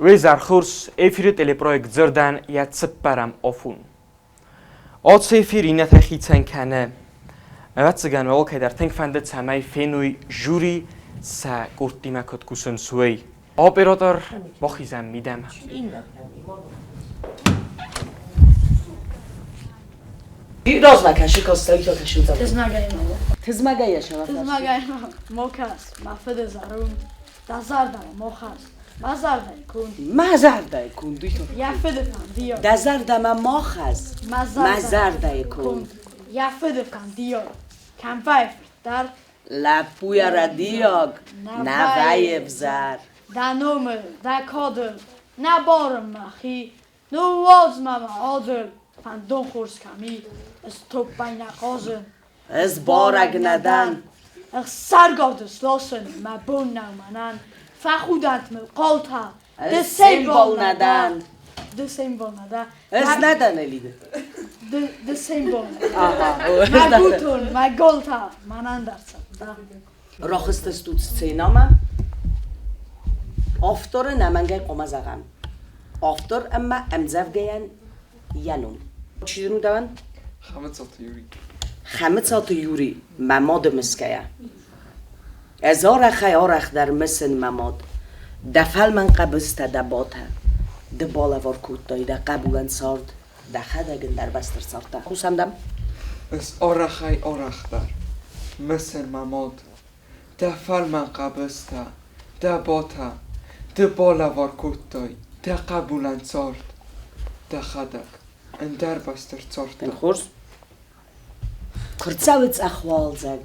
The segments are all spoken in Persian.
Wezarchurs efir teleproekt ДЗЫРДan yatsipparam afon. Ad efir in het gietsen kenne. Wat ze gaan wel daar denk van dit zijn mij fenoi jury sa kortima kot kusen suei. Operator wachi zijn midem. Roz makashi kostایی تو کشون زد. تزمگه شما. تزمگه موکاس مفید زارون. دزرد موکاس. مزرد کند. مزرد کند. یافد فندیو. دزرد ما موکاس. مزرد کند. یافد فندیو. کمپای در. لپویا رادیوگ. نوای بزار. دانوم دکادر. نبارم مخی. نواز مام آدر. فندون خورس کمی. استوب بین قازن. از بارگ ندن. سرگارد سلاسن. مبون نمانن. فخودت مل قالتا. د سیمبول ندن. د سیمبول ندن. از ندن لیده. د سیمبول. مگوتون مگالتا منن درسن. راخست استود سینامه. آفتار نمنگه قمزغم. آفتار اما امزفگین ینوم. چی دنو دوان؟ Mammiты Юлия مماد مسکیه. ازار خیارخ در مسن مماد. دفل من قبست دباته. دباله وارکوت دای ده قبولن سارد. دخدگن در بستر سارده. خوسم دم؟ از آرخی آرخ در مسن مماد. دفل من قبست دباته. دباله وارکوت دای ده قبولن سارد. دخدگ در بستر سارده. خورس؟ کرتساویت اخوال زگ.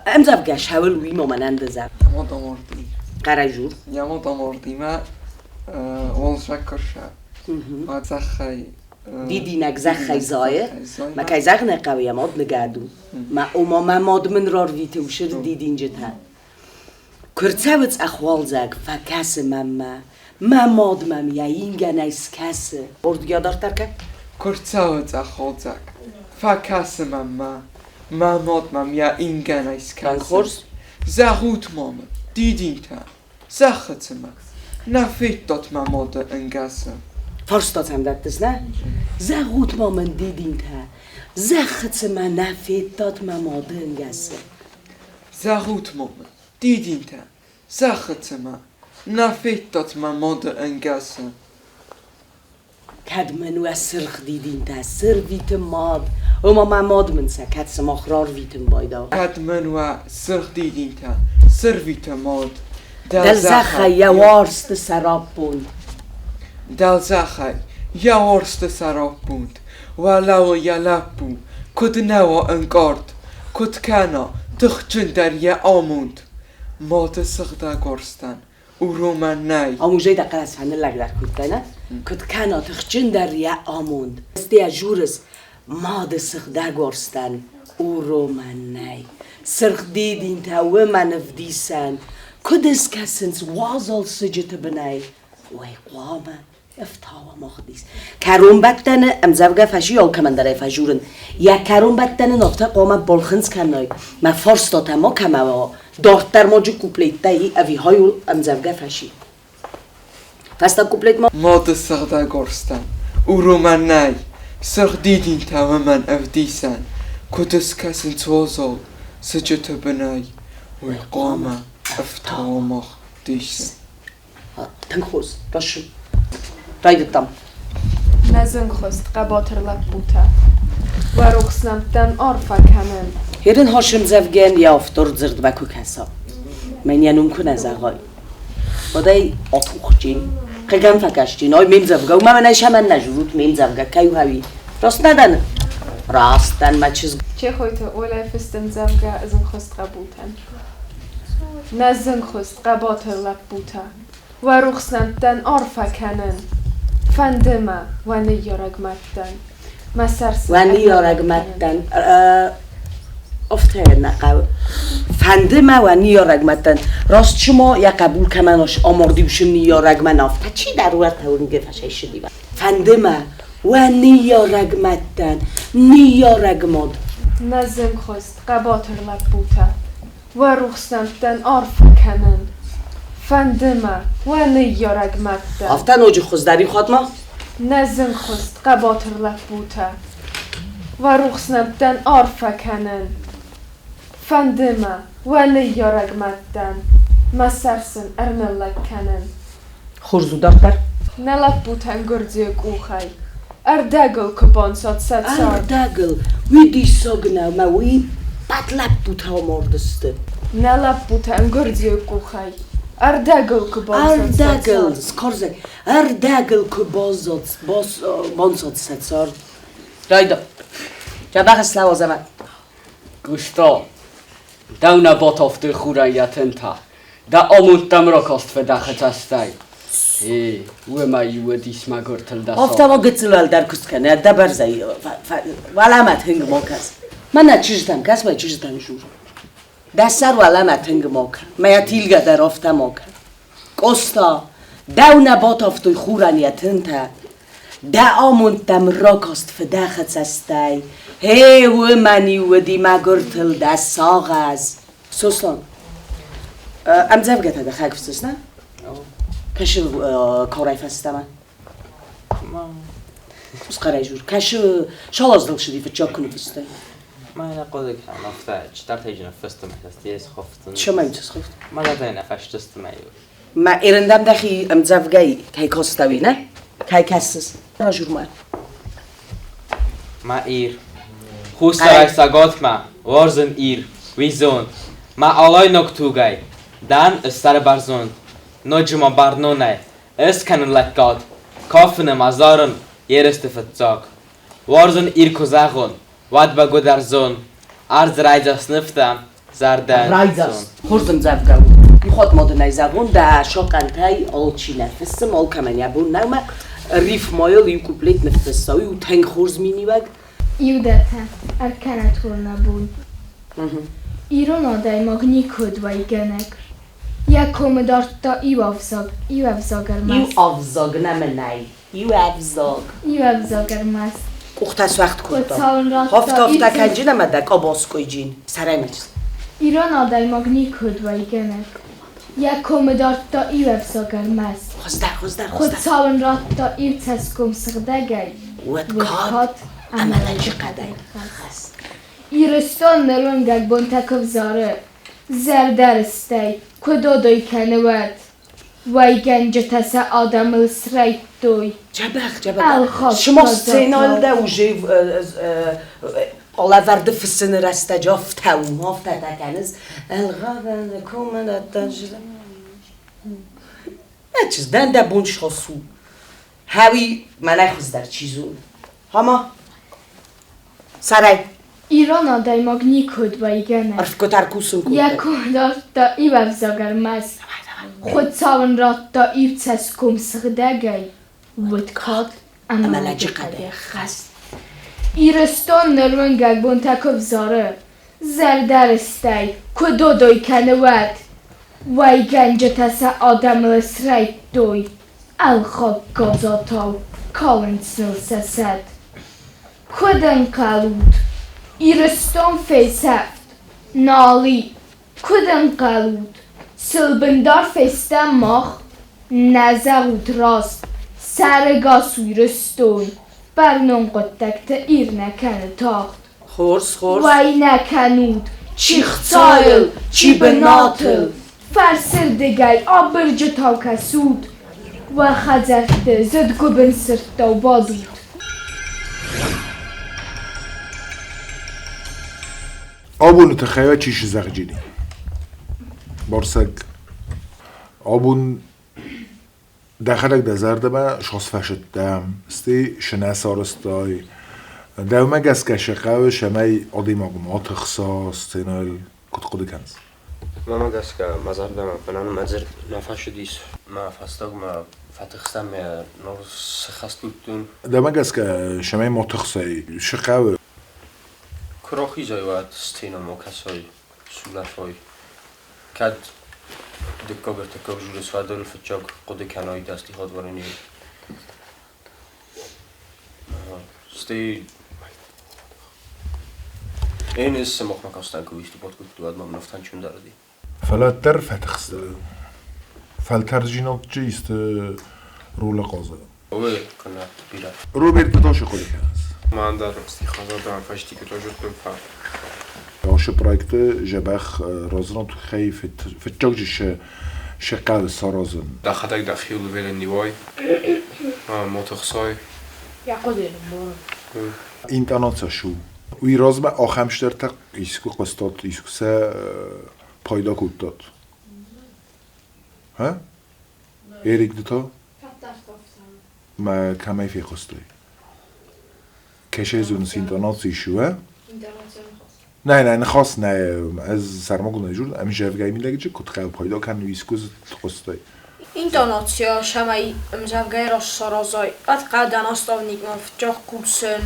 امزاف گش هول وی مومنند زگ. ما داماردی. قرجور. یا ما داماردی ما والشک کرشه. ما زخی. دیدی نگزخی زایه. ما کی زخ نقوی ماد نگادو. ما اوما ماد من رار ویته وشر دیدین جته. کرتساویت اخوال زگ فکاس مما. ما ماد مم یا اینگه نیست کسه. بردگی دارتر که؟ کرتساویت اخوال زگ. فکاس مما. ما ماد مم یا اینگه نیست کسه. خورس؟ زغوت مام دیدین تا زخت ما نفید دات مماد انگسه. فرستاد هم دادتس نه؟ زغوت مامن دیدین تا زخت ما نفید دات مماد انگسه. زغوت مام دیدین تا زخت ما نفید دات مماد انگسه. کد منو از سرخ دیدین تا سر ویت ماد اما مماد من سا کد سماخرار ویتم بایدا. کد منو سرخ دیدین تا سر ویت ماد دل زخی یوارست سراب بوند. دل زخی یوارست سراب بوند. ولو یلپو کد نوا انگارد کد کنا تخچن در یه آموند. ماد سخده گرستن او رو من نی. آموزه دقیق از فنه لگ در کد نه؟ کد کنا تخچن در یه آموند. استی اجورس ماد سخده گرستن او رو من نی. سرخ دیدین تا و من افدیسن. کدس کسنس وازال سجت بنای. وی قوامه افتاوا مخدیس. کرون بدتن امزوگه فشی یا کمندره فجورن. یا کرون بدتن نفته قوامه بالخنس کنای. ما فرس داته ما کمه و دارتر ما جو کوپلیت تایی اوی هایو امزوگه فشی. فستا کوپلیت ما. ماد سخده گرستن او رو من نی. سرخ دیدین تا و من افدیسن. کدس کسنس وازال سجت بنای. وی قوامه افتاوا مخدیس. تنخوز باشو. رایدتم. نزن خست قباتر لبوتا و رخصنمتن عرفا کنن. هرین هاشم زفگن یا افتار ДЗЫРД بکو کسا. من ینوم کنه زغای. بدای آتوخ جین. قلقم فکشتین. آی میم زفگا و من نشم من نجورت میم زفگا کیو هوی. راست ندن. راستن ما چیز. چه خویت اولای فستن زفگا ازن خست قبوتن. نزن خست قباتر لبوتا و رخصنمتن عرفا کنن. فندما و نیارگ مدن مسرس و نیارگ مدن افته نقاب فندما و نیارگ مدن راست شما یا قبول کمناش آمردی بشم نیارگ من افته چی ضرورت هونگه فشه شدی با فندما و نیارگ مدن نیارگ مد نزم خست قباتر لبوتا و رخصنمتن عرفا کنن فندمه و نیارگ مده آفتن اوجی خوزداری خاتما؟ نزن خست قباتر لبوته و رخصنبدن عرفه کنن فندمه و نیارگ مدن مسرسن ارملک کنن خورزو دختر؟ نلبوتن گردی گوخی اردگل کبان ساد ست سال اردگل ویدی ساگنه ما وی بد لب ها مردسته نلبوتن گردی گوخی اردگل کبان اردگل سکارزه اردگل کبان ساد ست سال دایدا جبه سلام زمان گوشتا دونه بات افته خورایتن تا دا آموندم را کاست فداخت استای و ما یو دیس ما گرتل دست آفتا ما گتلال در کست کنه دا برزایی ولامت هنگ ما کس من نه چیزتم کس باید چیزتم جور دستر ولامت هنگ ما کن ما یا تیلگه در آفتا ما کن کستا دونه بات افته خورایتن تا دا آموندم را کاست فداخت استای و منی و دی ما گرتل دست ساغز سوستان ام زفگت هده خاک فستس نه؟ کشو کارای فسته من؟ بس قرای جور کشو شال از دل شدی فچاک کنو فسته؟ ما هنا قولك أنا أفتح اشترت هيجي نفست محتاج خفت شو ما يمتز خفت؟ ما قدرنا نفشت استمعي ما ایرندم دخی ام زفگای که کاستوی نه؟ که کسس راجور ما ما إير خوست رای ساقات ما وارزن إير ويزون ما علای نکتوگای دان استر برزون نجما برنونه اس کنن لکات کافن مزارن یرست فتزاک وارزن إير کزاغون واد بگو در زون عرض رایزاس نفتم زردن رایزاس خورزم زفگاو میخواد ماده نیزاغون ده شاقنتای آل چی نفستم آل کمن یبون نومه ریف مایل یو کپلیت نفستاوی و تنگ خورز مینی وگ Judete, kellett volna bújni. Íron adaj magni ködvaigenek. Jakom darta ivavzagar mas. Ivavzag, nem nej. Ivavzag. Ivavzagar mas. Uxtas vaqt kurtam. Hafta kanji nemedek abaszkoy jin. Szerencs. Íron adaj magni ködvaigenek. Jakom darta ivavzagar mas. Xozdar. Xodszalon ratta ivceskom szrdegej. ودکات عملا چقدر خست ایرستان نلونگک بانتکف زاره زردرستی کدادای کنوات وای گنج تسه آدم السرایت دوی جبخ شما سینال ده اوجه قالا ورده فسن رسته جاف تاوم هافته دکنز الغابن کومن دجلم نه چیز دنده بونش خاصو هاوی منه خوز در چیزون هما سرای ایران آدای مگنی کد بایگنه عرف کتر کوسون کد یکو داشتا ایو افزاگر مز خود ساون راتا ایو تس کم سغدگی ودکاد عملا جقده خست ایرستان نلونگک بونتکف زاره زردرستی کدودوی کنوات وای گنج تس آدم لسرایت دوی الخاب گازاتاو کالنسنل سسد کدن قلود ایرستان فیسفت نالی کدن قلود سلبندار فیستن ماخ نزغود راست سرگاس ایرستون برنون قدکت ایر نکنه تاخت خورس وای نکنود چی خطایل چی بناتل فرسردگی آبرج تا کسود و خزفته زد گبن سرتا و بادود آبون تخیل چیش زغجینی بارسک آبون داخلك ДЗЫРД ما شخص فشت دم استی شناسارستای دوما گس کشقه و شمای آدی ماغمات خصاص تینال کت قد کنز ماما گس که مزار دم فنان مزر نفش دیس ما فستاگ ما فتخستم نور سخست بودن دوما گس که شمای متخصای شقه کراخی جایوات استینا مکسای سولفای کد دکا برتکا جور سوادل فتچاگ قد کنای دستی خود ورنی استی این است مخ مکستن کویشتی بود که دواد ما منفتن چون داردی فلاتر فتخست فالترجینات چیست رول قازه اوه کنه بیره روبرت داش خودی هست من در راستی خازه دارم فشتی که راجت بفهم داش پرویکت جبخ رازنا تو خیف فتجاجش شقال سارازن در خطک در خیول ویل نیوای متخصای اینترنت شو وی رازم آخمشتر تا ایسکو قصدات ایسکو سه پایدا کود داد ها؟ ایریک دوتا؟ ما کمی فی قصدی کشه زونس اینترنت ایشوه؟ نه نخواست نه از سرما گونه جور امی جوگای میلگی چه کد خیلی پایدا کن ایسکو قصدی اینترناتیا شمای مزوجای را سرازای ات قدن استاونیک مفجع کوسن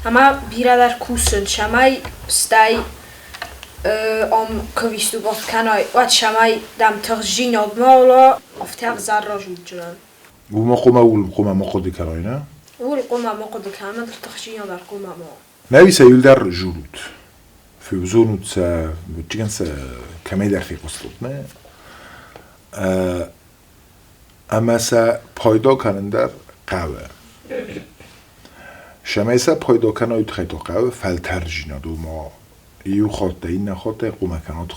همه بیره در کوسن شمای استای کویستو گفت کنای وات شمای دم تغجین آدمالا افتاق زر جود جنن و ما قوما ما خودی کرای نه؟ اول قوما ما قد کنم در تغجین در قوما ما نوی سیول در جورود فوزونوت سا بتجين سا كمي در في قصدوت نه اما سا پایدا کنن در قهوه شمای سا پایدا کنن خیلی قهوه فلترجینا دو ما ایو خاطه این نخاطه قومه کنات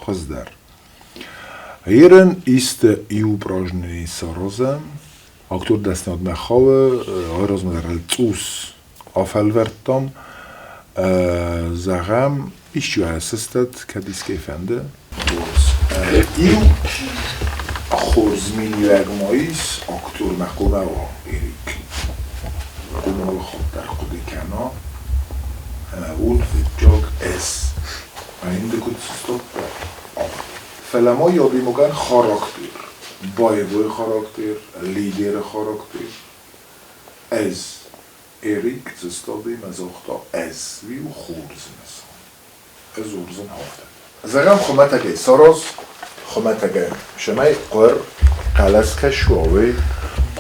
خزدر هیرن ایست ایو براجنی سارازم اکتور دستناد مخواه های رازم در التوس افەلgăstم زغم ایشو هستست که دیسک فنده ایو خورز میلیوگماییس اکتور مخواه و ایریک قومه خود در خود کنا اول فجاگ اس این دکود سستوب فلما یادی مگن خاراکتر بایگوی خاراکتر لیدر خاراکتر از ایریک زستادی مزاختا از ویو خورزنس از ورزن هافته زغم خمتگه ساراز خمتگه شمای قر قلس کشواوی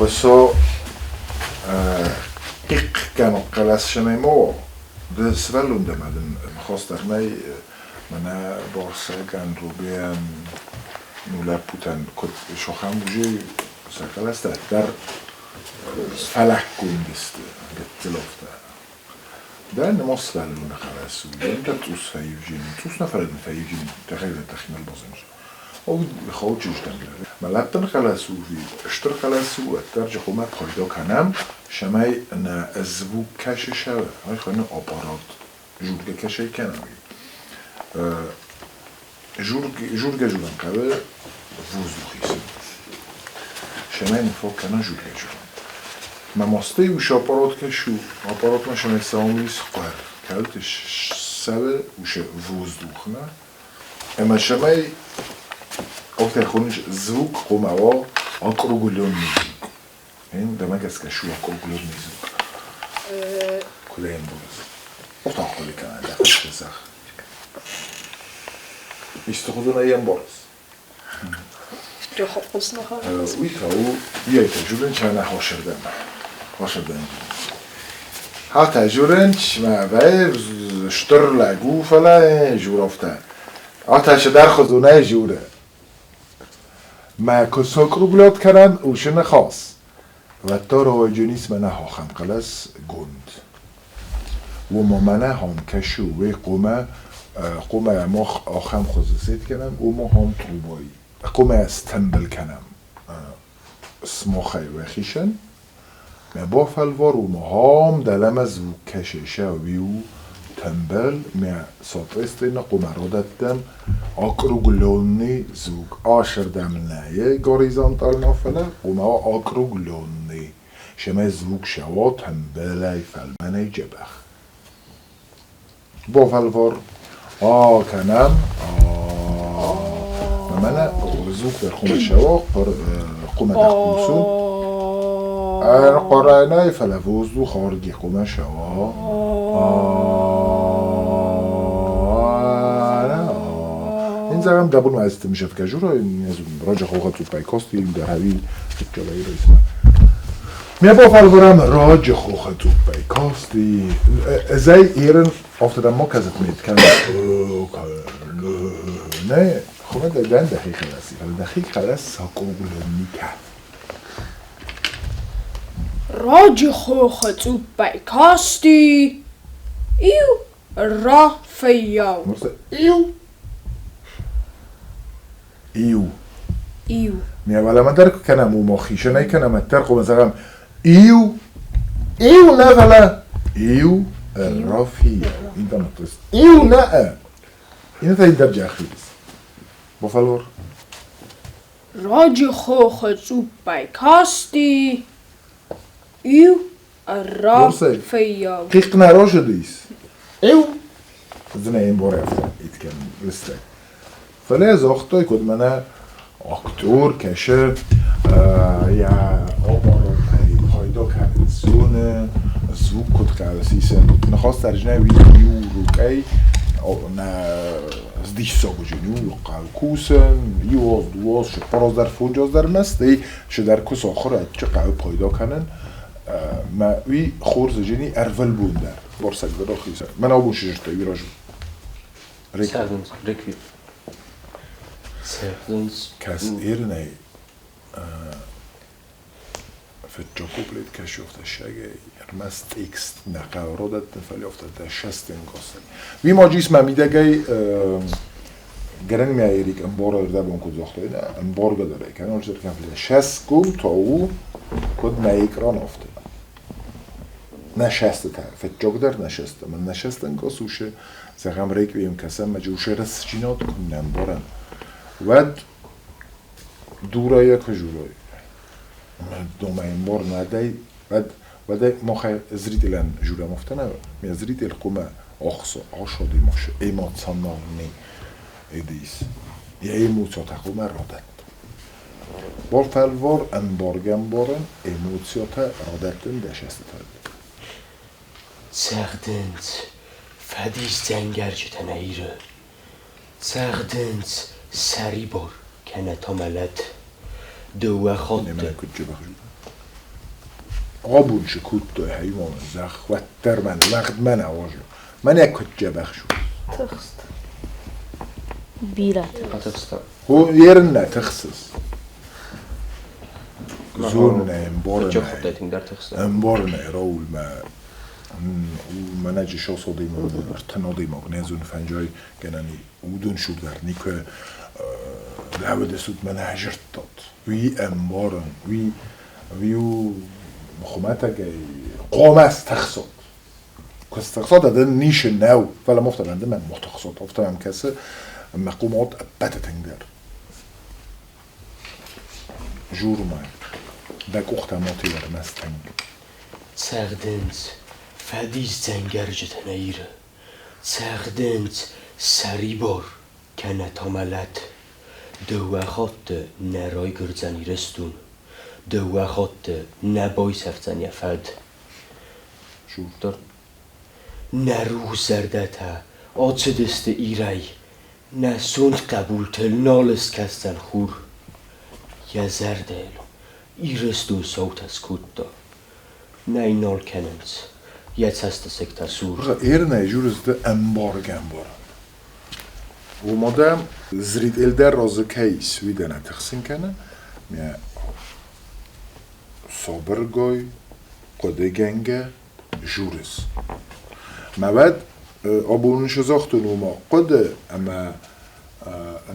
قصا ایق گنو قلس شمای ما ده سولونده مدن خواست در می منه بارسه گن رو بیان نولب بودن کد شخم بوجه سقلس در فلک گندست گتلافته در نماس ولونه خلصو در توس فیوجین توس نفرد فیوجین تخیل تخیمال بازنش او بخواد چیش دنگره ملبتن خلصو وی اشتر خلصو اتر جخومه پایدا کنم شمای نه ازبو کشه شوه های خواهی آپارات جورگه کشه کنم جورگه جورم قبل وزو خیسم شمای نفاق کنه جورگه جورم مماسته اوش آپارات کشو آپارات ما شمای سامیس قهر کلتش سوه اوش وزدوخ نه اما شمای اکتر خونش زوک قوموا آکرو گلون میزوک این دمک از کشو آکرو گلون میزوک کله این بوز اکتر خالی کنه در خود بزخ ایست خودونه این باز وی که او یه تجربه چنه هاشردن ها تجربه چمه وی شتر لگو فلا جورافته آتش در خودونه جوره ما کساکرو بلاد کنن اوشه نخواست و تا روی جنیس منه ها خمقلس گند و ما منه هم کشو وی قومه ما آخم خوزسید کنم و ما هم توبایی قومه استنبل کنم سماخه و خیشن ما با فلوار و ما هم دلم از کششه ویو تنبل ما ساترست اینا قومه را دادم آکرو گلونی زوگ آشردم نه گاریزانتال نافله قومه آکرو گلونی شما زوگ شوا تنبلی فلمنه جبخ با فلوار کنم من زوگ در خونه شوا قومه دخوسون قرانه فلفوز دو خارگی قومه شوا این زغم دبون و ازت میشه که جورا این راجع خواه تو پیکاستی این در هوی جلایی رو اسمه می با فلورم راجع خواه تو پیکاستی ازای ایرن افتادم ما کزت مید کنم نه خب دادن دقیق خلاصی دقیق خلاص ساقوبل نیکه راج خوخت او بیکاستی ایو را فیاو مرسه ایو میاولا من درک کنم او مخیشه نه کنم اتر خب مثلا ایو نه فلا ایو رافی این تا نقطست ایو نه این تا این درجه اخیرست بفلور راج خوخت او بیکاستی ایو را فیاو قیق نرا شده ایست ایو زنه این باره افتا ایت کنم رسته فلی از اختای کد منه اکتور کشه یا آبارو پایدا کنسونه زوک کد قلسیسن نخواست ترجنه ویدیو رو که zdíš sa goženiu قاوکوسن یواز دواز شپاراز در فونجاز در مستی ش در کس آخر چه قاو پایدا کنن ما وی خورز جنی اول بون در بارسک در آخیسه من آبون شجرتا ویراجو رکوی کس ایرنه فجا کوبلیت کشی افته شگه مست ایکست نقاورادت نفلی افته ده شست انگاستن وی ماجیس ممیدگه گرن میایریک انبار ارده بون کد زاخته نه انبار گداره کنه اونجا در کنفلی شست کم تا او کد میکران افته نشسته تا فجا گدر نشسته من نشسته انگاسوشه زغم ریک ویم کسم مجوشه رس جینات کن انبارن ود دوره یک جورایی دوما انبار ندای ود مخه زریدلن جوره مفتنه می زریدل قومه آخصا آشادی ماشه ایمات سنانی ایدیس یا ایموتیا تقومه رادت بار فلوار انبارگم بارن ایموتیا تا رادتن دشسته تاید سردند فدیش زنگر جتنه ایره سردند سری بار کنه تا ملد دوه خود نمه کجه بخشود آبون شکود دوی حیوان زخ و در من وقت من آواجو من یک کجه بخشود تخست بیره هو یرن نه تخصص زون نه انبار نه راول ما مناجي شو صدي ما ارتناضي ما نازون فنجاي كناني ودون شو درني ك لعبة سود مناجرت تط وي أمبارن ويو مخماتك قوم استخصت كاستخصت هذا نيش الناو فلا مفترض عندما متخصت مفترض عم كسر مقومات أبتة تنجر جور ما دك أخت ماتي ورمستنج سردنز فدیش زنگر جتنه ایره سردند سری بار کنه تا ملد دوه خود نرای گرزنی رستون دوه خود نبای سفتنی فد شورتر نروح زرده تا آچه دست ایره نه سوند قبول تل نالس کستن خور یا زرده ایرستون صوت از کود دا نه این نال کننز Jetzt hast du sich das sur. Eerne jurus de embargam bara. اومدم زرید الدر رازکهی سویدن تقسیم کنه می صابرگای قده گنگه جورس بعد آبونش زاختن وما قده اما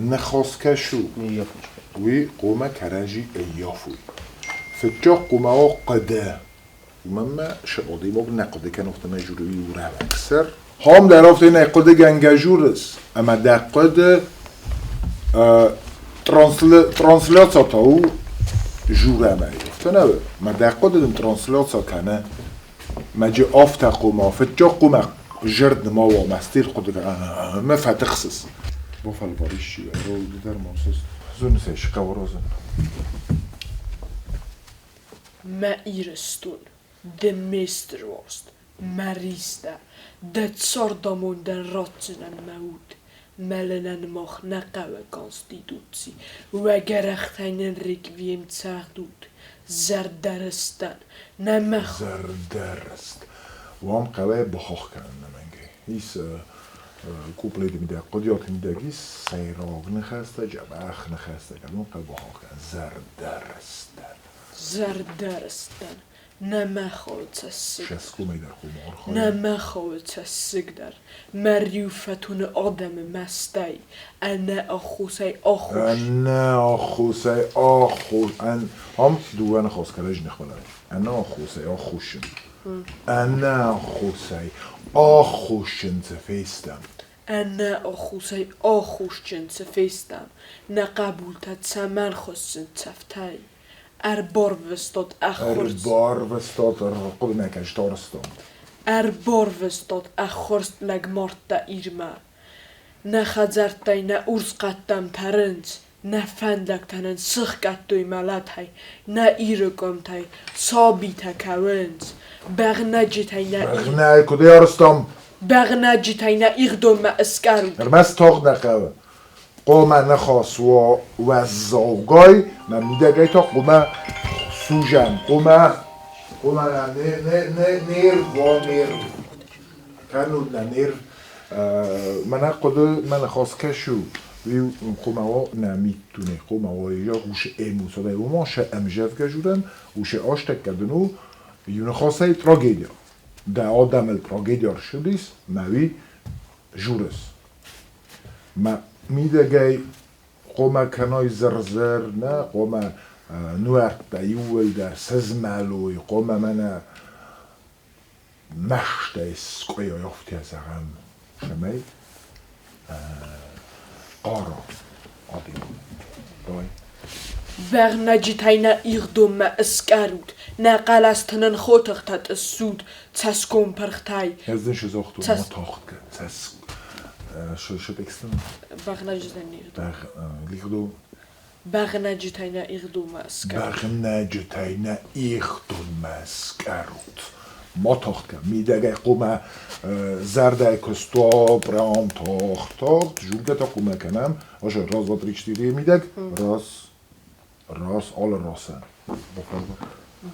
نخواست کشو وی قومه کرنجی ایافوی فجا قومه قده ومما شقادی موگ نقده کن اختمه جوروی و رو اکثر هم در افته نقده گنگه جورس اما دقد ترانسلات او جوره ما افته نبه ما دقد ترانسلات کنه ما جي افته قومه فجا قومه جرد ما و مستیر قده ما فتخصص بفل باریشی رو در موسس زون سیش قوارازن ما ایرستون de meester was, Marista, dat sordamon den rotsen en maud, mellen en mag nakouwe constitutie, hoe gerechtheid en requiem zaag doet, zerderestan, namach. Zerderest. Waarom gaan wij behoog kunnen, denk ik? Is کوپلیت میده قدیات میدگی سیراغ نخسته جبخ نخسته کلون قبوها کن زردرستن نمخواد تسگ شسکو میدر خمار خواهی نمخواد تسگ در مریوفتون آدم مستی انا اخوسی آخوش انا اخوسی آخوش هم دوان خواست کلج نخمالای انا اخوسی آخوشن انا اخوسی آخوشن تفیستم انا اخوسی آخوشن تفیستم نقبول تسمن خواستن تفتای اربار وستاد اخورست قد نکش دارستم اربار وستاد اخورست لگ مرتا ایرما نخزرتای نه ارز قدم ترنج نه فندک تنن سخ قدوی ملتای نه ایرگم تای سابی تکونج بغنجی تای نه بغنج کده یارستم بغنجی تای نه ایغدوم ما اسکارو ارمز تاق نقوه قوما نخواست و زوگای نمیدگی تا قوما سوژن قوما نیر و نیر کنو نیر من قد من خواست کشو وی قوما نمیتونه قوما یا گوش ایموسا دای و ما شه امجف کشودن وش آشتک کردنو یون خواسته تراگیدیا ده آدم التراگیدیا شدیس موی جورس ما میدگی قوما کنای زرزر نه قوما نوارت دایول در سزمالوی قوما من مشت اسکوی یافتی از هم شمی قارا آدیم دای بغنجی تای نه ایغدوم ما اسکارود نه قلستنن خوتق تت السود تسکم پرختای هزدن شزاختو ما تاخت که شد اکستن بغنجی تای نه ایغدوم لیخدو بغنجی تای نه ایغدوم اسکارود بغنجی تای نه ایغدوم اسکارود ما تاخت که میدگه قوما زرده کستو برام تاخت جونگه تا قوما کنم آشه راز و تریچتیری میدگ راس آل راسن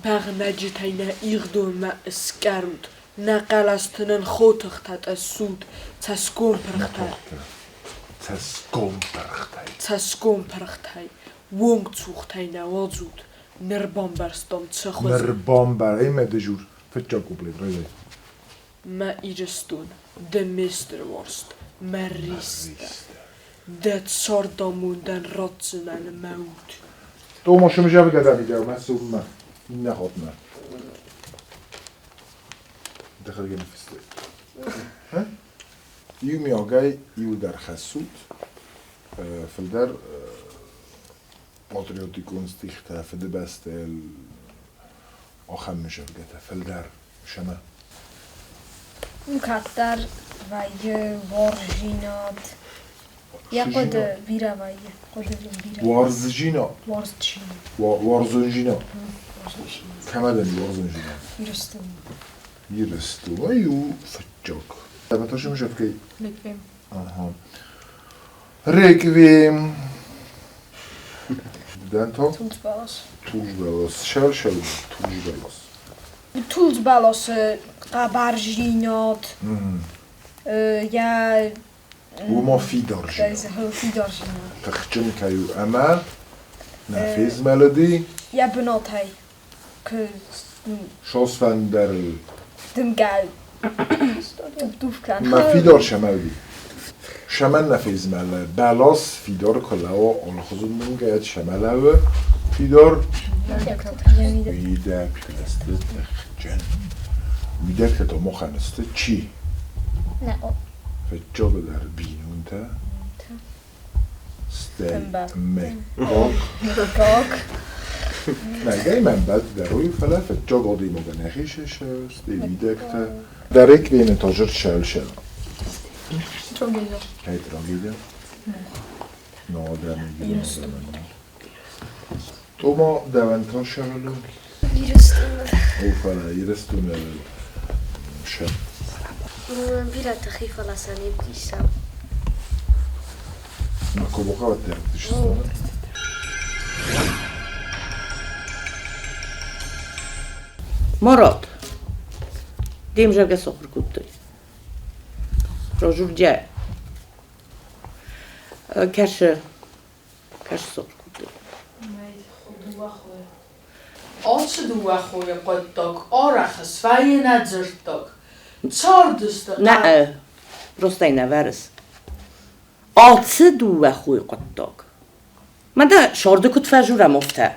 بغنجی تای نه ایغدوم ما اسکارود نه قلستنن خوتق تت السود تسکم پرختای تسکم پرختای وونگ چوختای نه وازود نربام برستم تخوز نربام بر ایمه دجور فتجا کوپلیت رایده ما ایرستون ده میستر ورست ما ریسته ده سارداموندن راتزنن موت تو ما شما جا بگذار میده من سوم من این نخواد من دخل گه نفسته یو میاگای یو در خسود فلدر patriotikunstichte för det bästa och hemmisköket فلدر شما مكتر وای وارجینات یا قد بیرا وای قد بیرا وارزجینا وارزجینا کمدنی وارزجینا یرستو ایو فجاک دمتاش میشه که ریکویم دنتا توزبالاس شل توزبالاس قبرجینات یا و ما فیدارجینا تخجن کیو اما نفیز ملدی یا بناتای که شاس فندر دمگل ما فیدار شمالدی شمال نفیز مله بالاس فیدار کلاو آن خودم میگه شماله و فیدار ویده پلسته تخجن ویده که تو مخنسته چی؟ نه فجا به در بینون تا گاگ نگه من بعد در روی فلا فجا گادی مگه نخیشش ستی ویده که در یک بین تاجر شل Tragedie. Kaj tragedie? No, den Toma deventan şaralım. Ufala, yirestun şar. Bira تخيف على سنة بكيسام. Ma como karakter düştü. Morot. Dim że gesokr kutuj. Prożurdzie. Kerse sok. Altse doe goeie pottok, orage zwaai na zurtok. Tsordustuk. نه راستی نورس آتse دوه خوی قطاق من ده شارده کت فجورم افته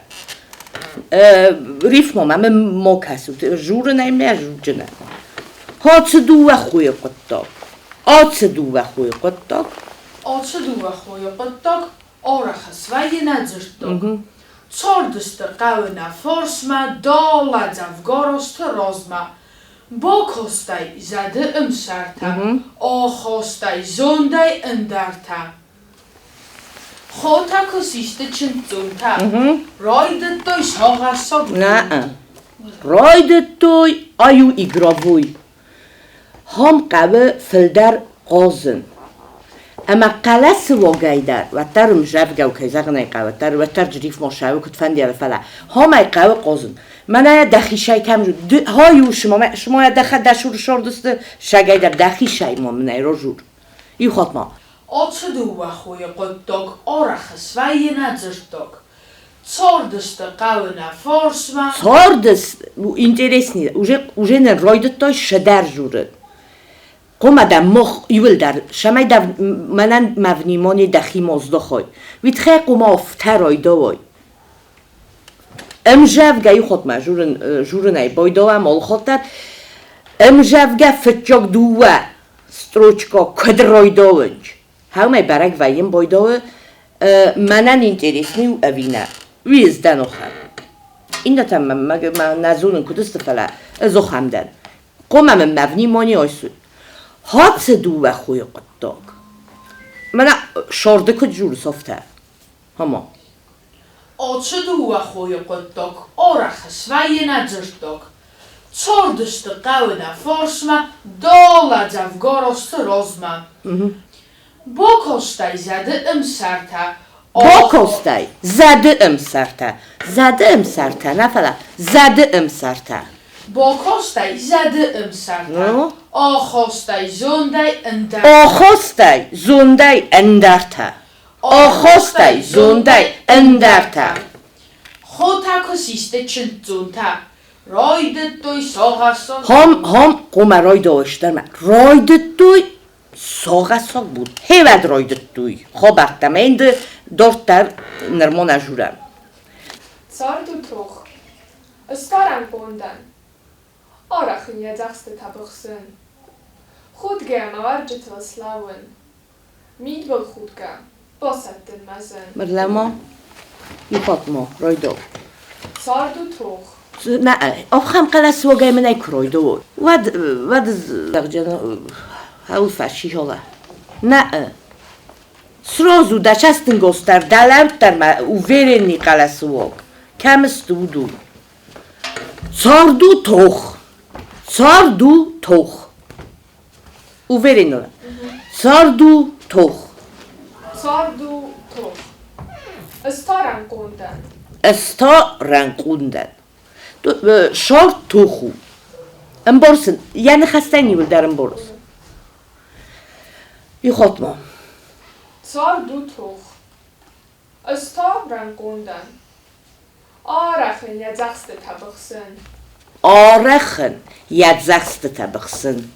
ریف مامه ما کسو جور نیم نه جور جنه آتse دوه خوی قطاق آتse دوه خوی قطاق Altse doe goeie pottok, orage zwaai na zurtok. Tsordustuk gauwe na forsma, dala zavgoros te rozma. Bokhostai zade sarta, ochostai zondai endarta. Chota kosiste chintunta, roide toi sogasog. نه راید توی آیو ایگراوی هم قوه فلدر قازن اما قلس واقعیدر و تر مجرب گو که زغنه قوه تر و تر جریف ما شوه کت فندی فلا هم ای قوه قازن من ای دخیشای کم جو هایو شما دخل دشور شاردسته شگیدر دخیشای ما من ای را جور ای خواهد ما Altse doe goeie pottok, orage zwaai na zurtok. Tsordustuk gauwe na forsma. Tsordus, interesnie, уже не ройдет той шедер журы. Кома да мох юл дар, шамай да манан мавнимони дахи моздохой. Витхе кома офтер ройдовой. امجافگا یخوت ما جورنای بایدوا مال خاطر امجافگا فتجاق دوه ستروچکا کدرایداونج همه برگ ویم بایدوا منن اینترسنی و اوینه ویزدن آخر این دتم من نزونن کدست فلا ازو خمدن قومم مبنی مانی آیسود هات دوه خوی قطاق من شارده کد جور صفته هما Altse doe goeie pottok, orage zwaai na zurtok. Tsordustuk gauwe na forsma, dala zavgoros te rozma. Bokhostai zade sarta. Bokhostai zade sarta. Zade sarta, نه فلا زده sarta. Bokhostai zade sarta. Ochostai zondai endarta. Ochostai zondai endarta. آخواستی زونده اندرته خوتا کسیسته چنتونته راید توی ساغساق هم قوم راید آشتر راید توی ساغساق بود هیود راید توی خواب اختم این دارتر نرمان اجورم Sardu toch. Staran bonden. Arachin je dagste tabachsen. Goed gaan, maar je te slawen. Niet wel goed gaan. Bosetten mazen. مرلما يفاطمة رايدو Sardu toch. نه آخام قلس وگای من ای کرایدو ود زغجنا هاو فشی هلا نه سرازو دچستن گستر دلمت در ما اوورنی قلس وگ کم استودو ساردو توخ اوورنی ساردو توخ Sardu toch. Staran bonden. استارنقوندن شارت توخو انبارسن یعنی خستنی بود در انبارس ای خاتما Sardu toch. Staran bonden. Arachin je dagste tabachsen. آرخن ید زخست تبخسن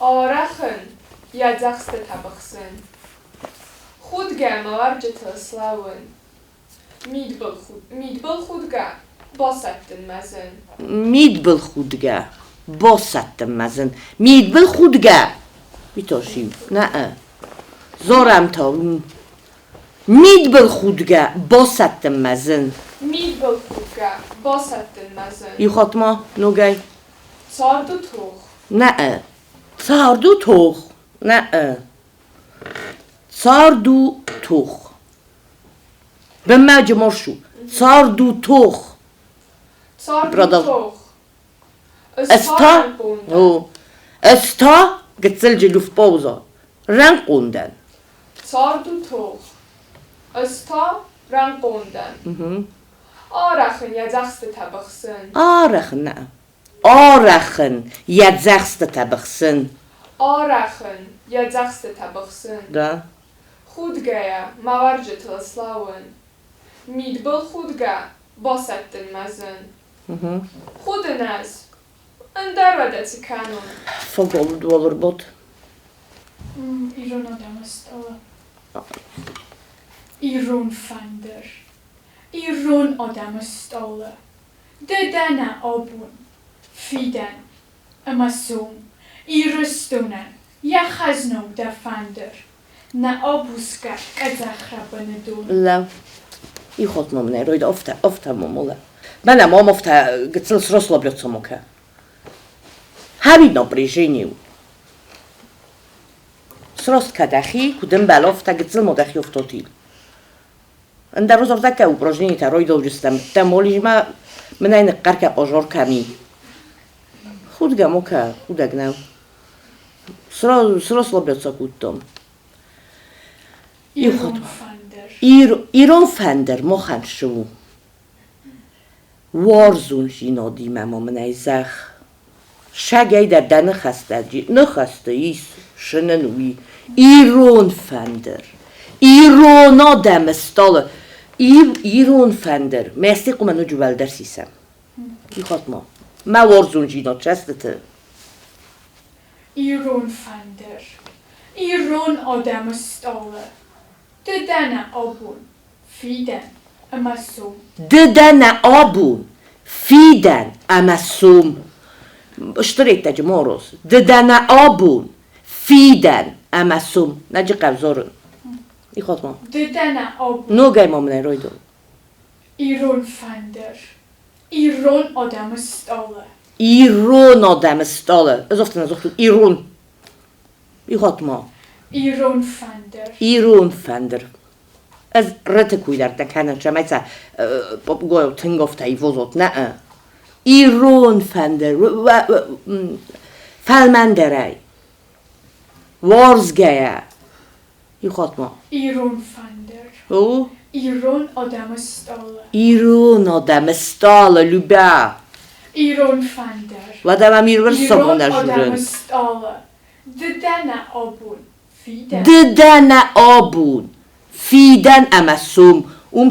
Arachin je dagste tabachsen. Goed gaan, maar je te slawen. Niet bel goed gaan. Bosetten mazen. مید بل خودگه باستم مزن مید بل خودگه بیتاشیم نه زارم تا مید بل خودگه باستم مزن Niet bel goed gaan. Bosetten mazen. ای خاتما نوگای Sardu toch. نه ساردو توخ نه ساردو توخ به مجموع شو ساردو توخ Sardu Brother. toch. استا Staran bonden. او استا گتسل جلوف پوزا رنگ قوندن Sardu toch. Staran bonden. Arachin je dagste tabachsen. آرخن نه آرخن ید زخست تبخسن Arachin je dagste tabachsen. دا خودگایا مورجت لسلاون مید بل خودگا باستن مزن خودناز اندر ودت کانون فقط دولار بود ایران آدم است ایران فندر ایران آدم است ددن آبون فیدن امسوم ایرستونن یا خزنو دفندر نه آبوسکا ازخربن دون لا يخوت ممنع رويد أفتا ممولا بنا ما مفتا قتل سرس لبلت سموكا هابي نبريجينيو سرس كدخي كدن بالافتا قتل مدخي افتوتيل عند روز ارتكا وبروجيني تا رويد وجستم تمولي ما من أين قركا قجور كامي خود جاموكا خود أجناو سرس لبلت سكوتم ایران فندر ما خند شو وارزون جینا دیمم من ایزخ شگی در دن خسته جی نخسته ایس شننوی ایران فندر ایران آدم استاله ایران فندر میستی قمنو جوال در سیسم ای خاتما ما وارزون جینا چسته ایران فندر ایران آدم استاله ددن آبون فیدن امسوم ددن آبون فیدن امسوم اشتريت تاج موروس ددن آبون فیدن امسوم نجي قبزارن ای خاتما ددن آبون نو گای مامنه رویدو ایران فندر ایران آدم استاله ایران آدم استاله ازفتن ایران ای خاتما ایران فندر ایران فندر از رت کویدر دکنن شمایسا گویو تنگفته ای وزوت نه ایران فندر فلمندرای وارزگایا ای خاتما ایران فندر او ایران آدم استاله ایران آدم استاله لوبا ایران فندر و دم امیر ور سبون در ایران آدم جورن استاله ددن آبون فیدن ددن آبون فیدن امسوم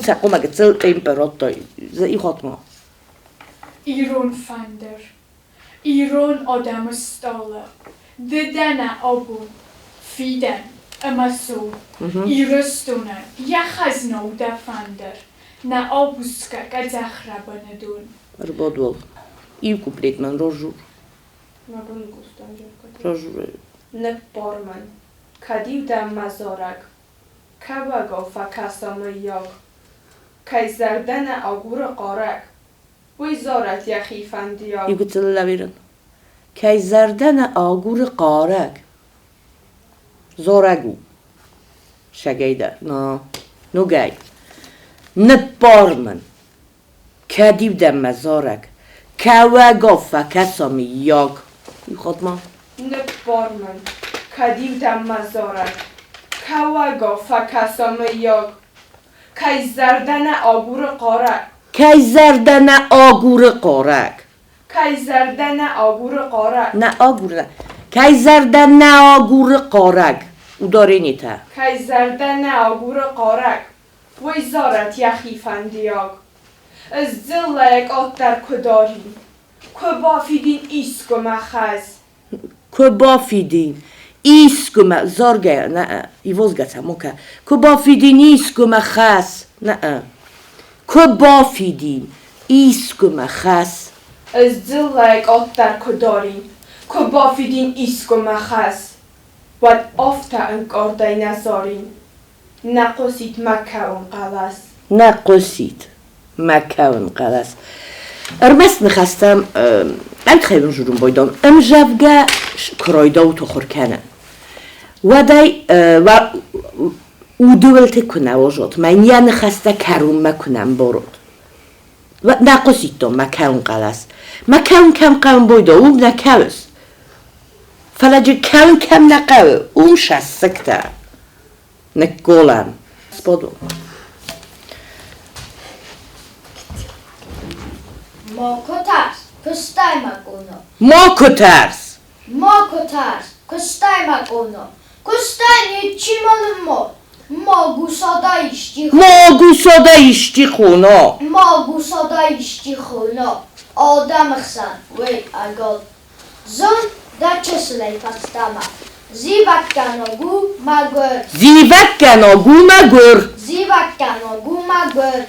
سقوم اگه تل امپراتوی ای خاتما ایران فندر ایران آدم استاله ددن آبون فیدن امسوم ایرستونه یا خزنو دفندر نه آبوسکا که زخربانه دون ربادول ای کوپلیت من روژور نبون گفتم روژور نه بارمن کدیو دم مزارک کباگو فکستم یاگ کی زردن آگور قارک وی زارت یخی فندیاگ یکو تل لبیرن کی زردن آگور قارک زارگو شگیده نو گای نپارمن کدیو دم مزارک کباگو فکستم یاگ خاتما نه بارمن کدیو دم مزارک کواگا فکستم یاگ کی زردن آگور قارک کی زردن آگور قارک کی زردن آگور قارک نه آگور نه کی زردن آگور قارک او داره نیتا کی زردن آگور قارک وی زارت یخی فندیاگ از دلک آت در کداری که بافیدین ایسکو مخز که بافیدین ایسکو زارگه نه ایوزگتا موکا که بافیدین ایسکو مخز نه که بافیدین ایسکو مخز از دلک آت در کداری که بافیدین ایسکو مخز و آفتا انکارده نزارین نقصید مکه اون قلس نقصید مکه اون قلس ارمست نخستم ام خیلی جورم بایدان ام جفگه کرایده و تخور کنن و دای و او دولت کنه وجود من یا نخسته کروم مکنم برود و نقصید تو مکه اون قلس مکه اون کم قوم بایده اوم نکوز فلجه کم نقوه اوم شستکته نکولم سپادو ما کترس کستای مکونو ما کترس ما کترس کستای مکونو کستای چی مال ما Մագուսադա իշտի Մագուսադա իշտի խոնա Մագուսադա իշտի խոնա Ադամ խսան Վեյ ագոտ Զոն դա չսլեյ պաստամա Զիվակկանոգու մագոր Զիվակկանոգու մագոր Զիվակկանոգու մագոր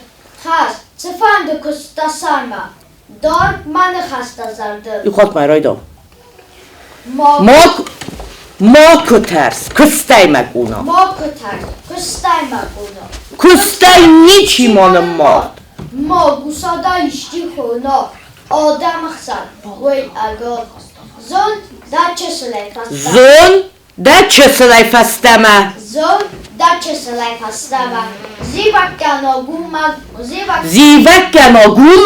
Խաս ծվանդը կստասարմա Դոր մանը խաստազարդը Իխոտ մայրայդո Մակը tərս, կստայ մակունա Մակը tərս, կստայ մակունա Կստայ նիչ իմանım մարդ Մագուսադա իշտի խոնա Ադամ խսան Վեյ ագոտ Զոն դա չսլեյ պաստամա Զոն դա չսլեյ պաստամա Զոն դա չսլեյ պաստամա Զիվակկանոգու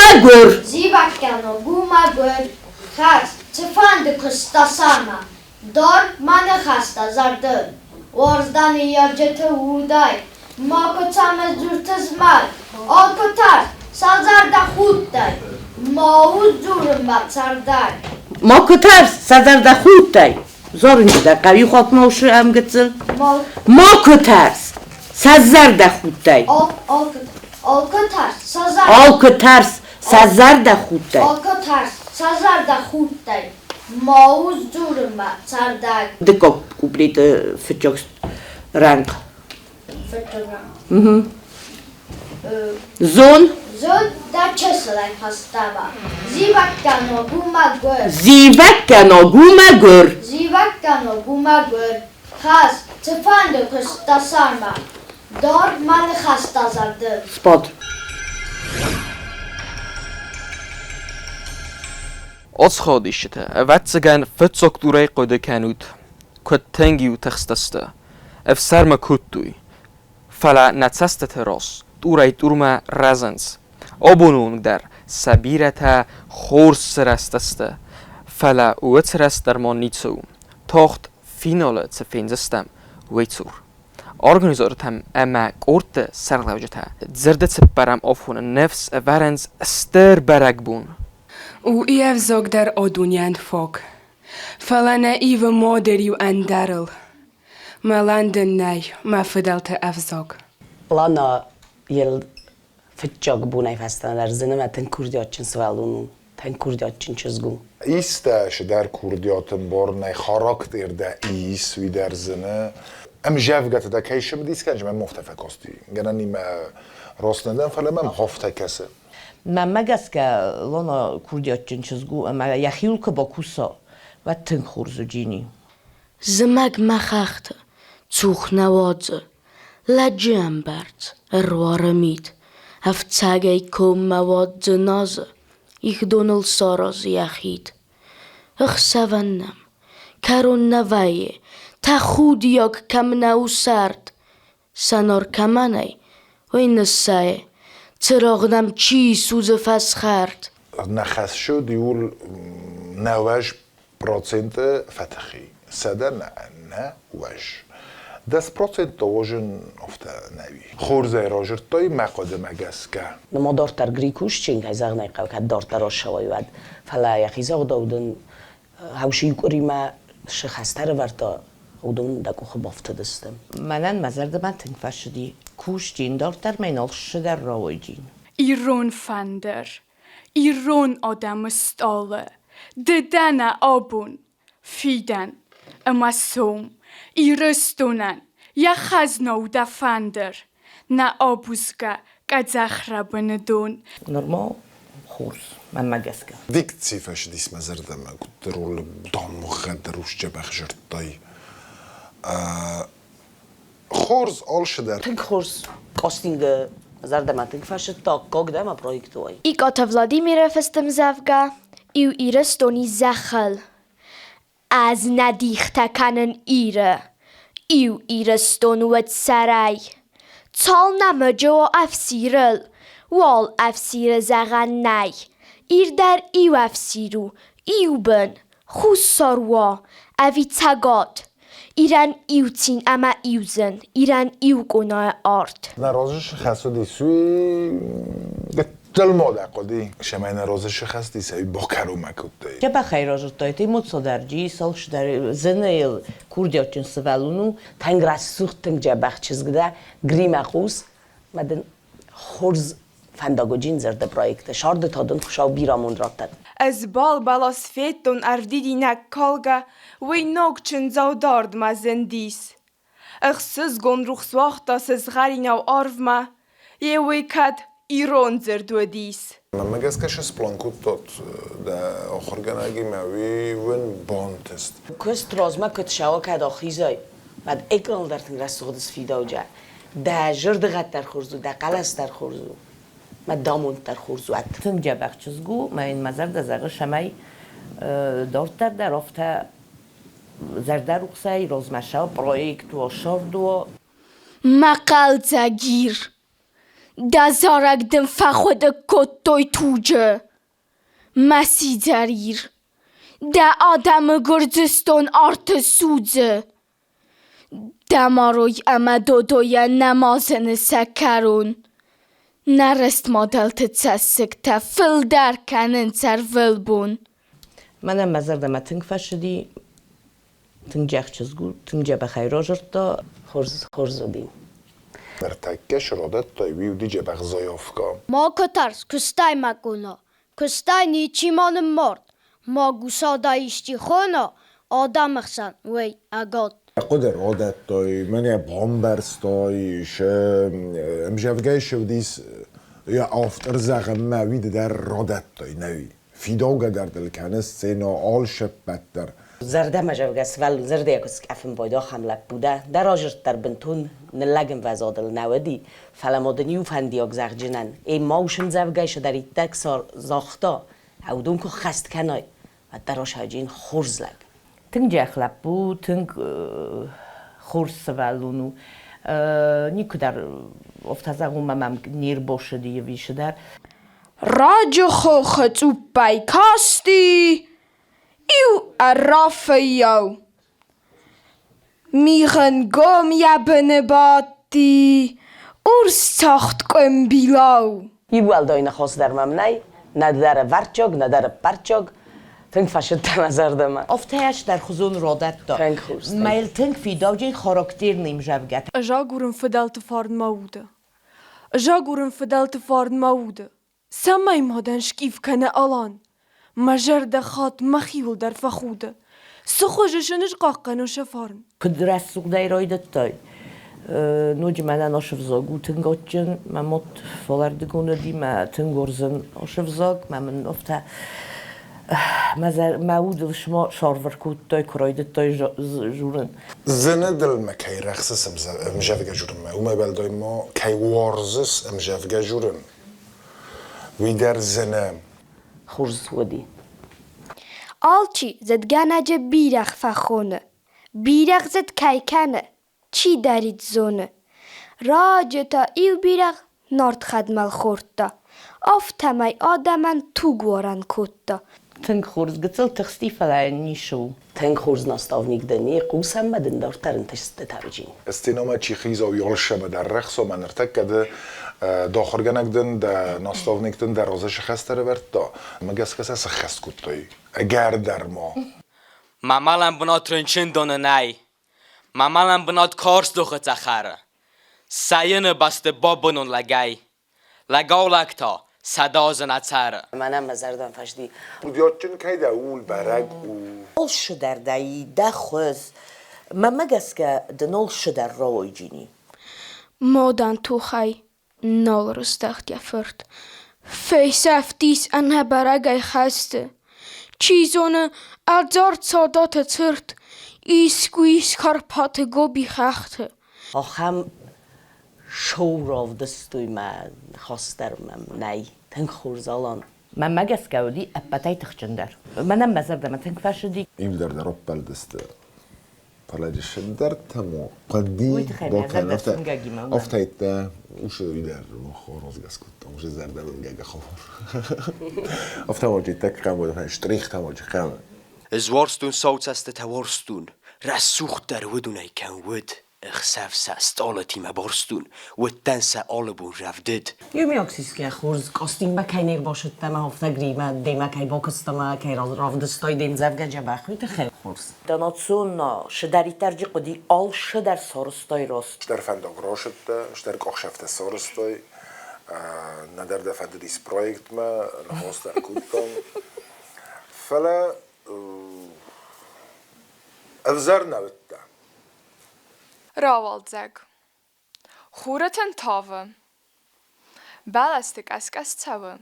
մագոր Զիվակկանոգու մագոր Խաց ծվանդը կստասարմա Դոր մանը խաստազարդը Որզդանի երջեթը ուդայ Մակոցամը զուրթыз մալ Ալկոտար սազարդա խուտտայ Մաուզ զուրը մացարդայ Մակոտար սազարդա խուտտայ Զորին դա կավի խոտ մոշը եմ գծել Մակոտար սազարդա խուտտայ Ալկոտար սազարդա խուտտայ Ալկոտար սազարդա խուտտայ Մաուզ զուրը մացարդայ Դկո կուպլիտը ֆճոք ռանկ Զոն դա չսլեյ պաստամա Զիվակկանոգու մագոր Զիվակկանոգու մագոր Խաս ծվանդը կստասարմա Դոր մանը խաստազարդը Սպոտ Otschodishte, wetzigen futsoktурei qodekenut, kuttengiu texteste, sarma kuttui, fala natseste teros, turei turma razens, obunung der sabirete khorsresteste, fala uetsrester monitsu, tocht finale tsefenzestem, weitsur. Organisatortem ama korte serlavjete, ДЗИРД цепарам афон nefs verens sterberegbun. U evzog der odunjan fog. Falana iva moderiu andarl. Malanden nej, ma fidelte evzog. Plana yıl fıçak bu nefesten erzine ve ten kurdiyaçın svalunu. Ten kurdiyaçın çizgun. İsteş der kurdiyatın bornay karakterde is vi derzine. ام جافقت دا کیشم دیس کنج من مختفى کاستی گنانی ما راست ندم فلا من هفته کسه من مگس که لانا کردیات جنچزگو اما یخیول که با کوسا و تن خورزو جینی زمگ مخخت توخ نوادزه لجم برد اروارمید هفتگه کم مواد نازه ایخ دونل ساراز یخید اخ سونم کرون نوایه تا خودیاک کم نو سرد سنار کمانه و این نسایه تراغدم چی سوز فسخرد نخست شد دیول 90% فتخی سده نه وش 10% دوژن افته نوی خورزه راجر تای مقادمه گست که نما دارتر گریکوش چینگ های زغنه قو که دارتر آشوای ود فلا یخی زاغ داودن هاوشی کوری ما شخستر ورتا اودون دکو خب افته دستم منن مزرد من تنگ فشدی کوش جین دارتر من آخش در راوی جین ایرون فندر ایرون آدم استاله ددن آبون فیدن اما سوم ایرستونن یا خزنو دا فندر نه آبوزگه قزخره بندون نرمال خورس من مگسکه دیک چیفش دیس مزرد من کد رول دام مخدر روش جبخ جرتای خورز آل شدر تنگ خورز کاستینگ زرد من تنگ فشد تا کاگ دم پرویکت وای ای کاتا ولادیمیر فستم زفگا ایو ایرستونی زخل از ندیخته کنن ایره ایو ایرستون ود سرای تال نمجو افسیرل وال افسیر زغن نی ایر در ایو افسیرو ایو بن خوز ساروا اوی تگاد ایران ایوتین اما ایوزن ایران ایو گناه آرد نرازش خسو دیسوی دل ماده قدی شماین روزش خستی سعی با کرو مکوده. چه بخیر راجت دایتی متصدرجی سالش در زنیل کوردیاتون سوالونو تنگ رسوخت تنگ جبخ چیزگده گریم اخوس مدن خورز فنداگوجین زرد پرویکت شارد تادن خوشاو بیرامون راتد. از بالا سفیدون اردیدی نکالگه وی نوکچن زودارد ما زندیس. اخسز گون روخس وقتا سز غریناو آرفما یه وی کد ایران زرد دیس. من مگس کش اسپلانکوت داد در آخر گناهی موی ون بانتست. کست رازما کت شوا کد آخیزای بعد اکران در تنگ رسوخ دست فیداو جا ده جرد غد در خورزو ده قلس در خورزو ما داموند در خورزو ات تنگ جبخ چیزگو ما این مزر ده زغر شمای دارتر در افته زرده روخسای رازمشه پرویکت و شارد و مقل زگیر دزارک دم فخود کتوی توجه مسی زریر ده آدم گرزستون آرت سوزه دماروی اما دودوی نمازن سکرون نرست مادل تتسسک تا فل در کنن سر ول بون منم مزر دم تنگ فشدی تنگ جخ چزگو تنگ جبه خیرا جرد خورز دیم مرتکش رادت تایوی و دیجه بغضای افکا ما کترس کستای مگونا کستای نیچیمان مرد ما گوسادایشتی خونا آدم اخسن وی اگاد قدر رادت تای من یه بامبرس تایش امجفگای شودیس یا آفتر زغم موید در رادت تای نوی فیداوگا در دلکنست سینا آل شب بدتر زرده مجاوگه سوال زرده یکوس که افن بایدا خملک بوده در آجرت در بنتون نلگم وزادل نودی فلمادنی و فندیاگ زغ جنن ای ماوشن زوگهش در ایتک سار زاختا او دون که خست کنای و در آشاجین خورز لگ تنگ جخلب بود تنگ خورز سوالونو نیکو در افتازاغون ممم نیر باشه دیگه ویشه در راجو خوخت او بایکاستی ایو ارافیو میخن گم یبن باتی ارس تاخت کن بیلاو ایو الدای نخواست در ممنی نه در ورچاگ نه در پرچاگ تنگ فشد تنظر دمه افتهش در خزون رادت دا تنگ خوست میل تنگ فیداو جین خاراکتیر نیم جوگت اجا گورن فدلت فارد موده اجا گورن فدلت فارد موده سمای مادن شکیف کنه الان مجر دخات مخیول در فخوده سخوششنش قاقن و شفارن کد رسوق دایرایدت دای نوج منن آشفزاگو تنگاتجن ممت فالردگونه دی ما تنگورزن آشفزاگ من افته مزر معود شما شارور کود دای کرایدت دای جورن زنه دل ما کی رخصص امجفگه جورن ما اومه بلدای ما کی وارزس امجفگه جورن وی در زنه خورز ودی آلچی زد گنج بیرخ فخونه بیرخ زد کیکنه چی دارید زونه راجتا ایو بیرخ نارد خدمل خورتا آفتمای آدمن تو گوارن کتا تنگ خورز گتل تخستی فلای نیشو تنگ خورز ناستاونیک دنی قوس هم مدن دارترن تشت تاوجین استیناما چی خیز او یال شب در رخص و من ارتک کده داخرگنک دن در ناستاونیک دن در روزش خستره برد دا مگس کسی خست کتایی اگر در ما ممالم بنات رنچن دونه نای ممالم بنات کارس دوخه تخره ساین بست بابنون لگای لگاو لکتا صدا زنتره منم مزردم فشدی بودیاتچن که داول برگ او شدر دایی دخوز مگس که دنول شدر روی جینی مادن تو خی نال رستخت یفرد فیس افتیس انه برگای خسته چیزونه ادزار سادات ترد ایسکویس کارپات گوبی خخته آخم شو راو دستوی من خواسترم نی تنگ خورزالان من مگس کودی اپتای تخچندر منم مزردم تنگ فشدی این در اپل دسته فلاجش در تمو قدی باکن افتایت ده وش در خورز گس کت وش زرده بالجاج خبر افتواجی تک قبول هشتریخ تواجی قبل زوارستون صوت است توارستون رسوخ در ودونای کن ود اخسافسا استالتی ما برستون و تنسا آلبون رفدد یومی اکسیس که خورز کاستینگ با کی نیر باشد تما هفته گریما دیما کی باکستما کی رافدستای دین زفگا جبخوی تخیل خورز داناتسون شداری ترجی قدی آل شدر سارستای راست شدر فندق راشد شدر کاخشفت سارستای ندر دفعه دیس پرویکت ما نخواست در کودتان فلا افزار نبته راوالدزگ خورتن تاوه بالستک اسکس تاوه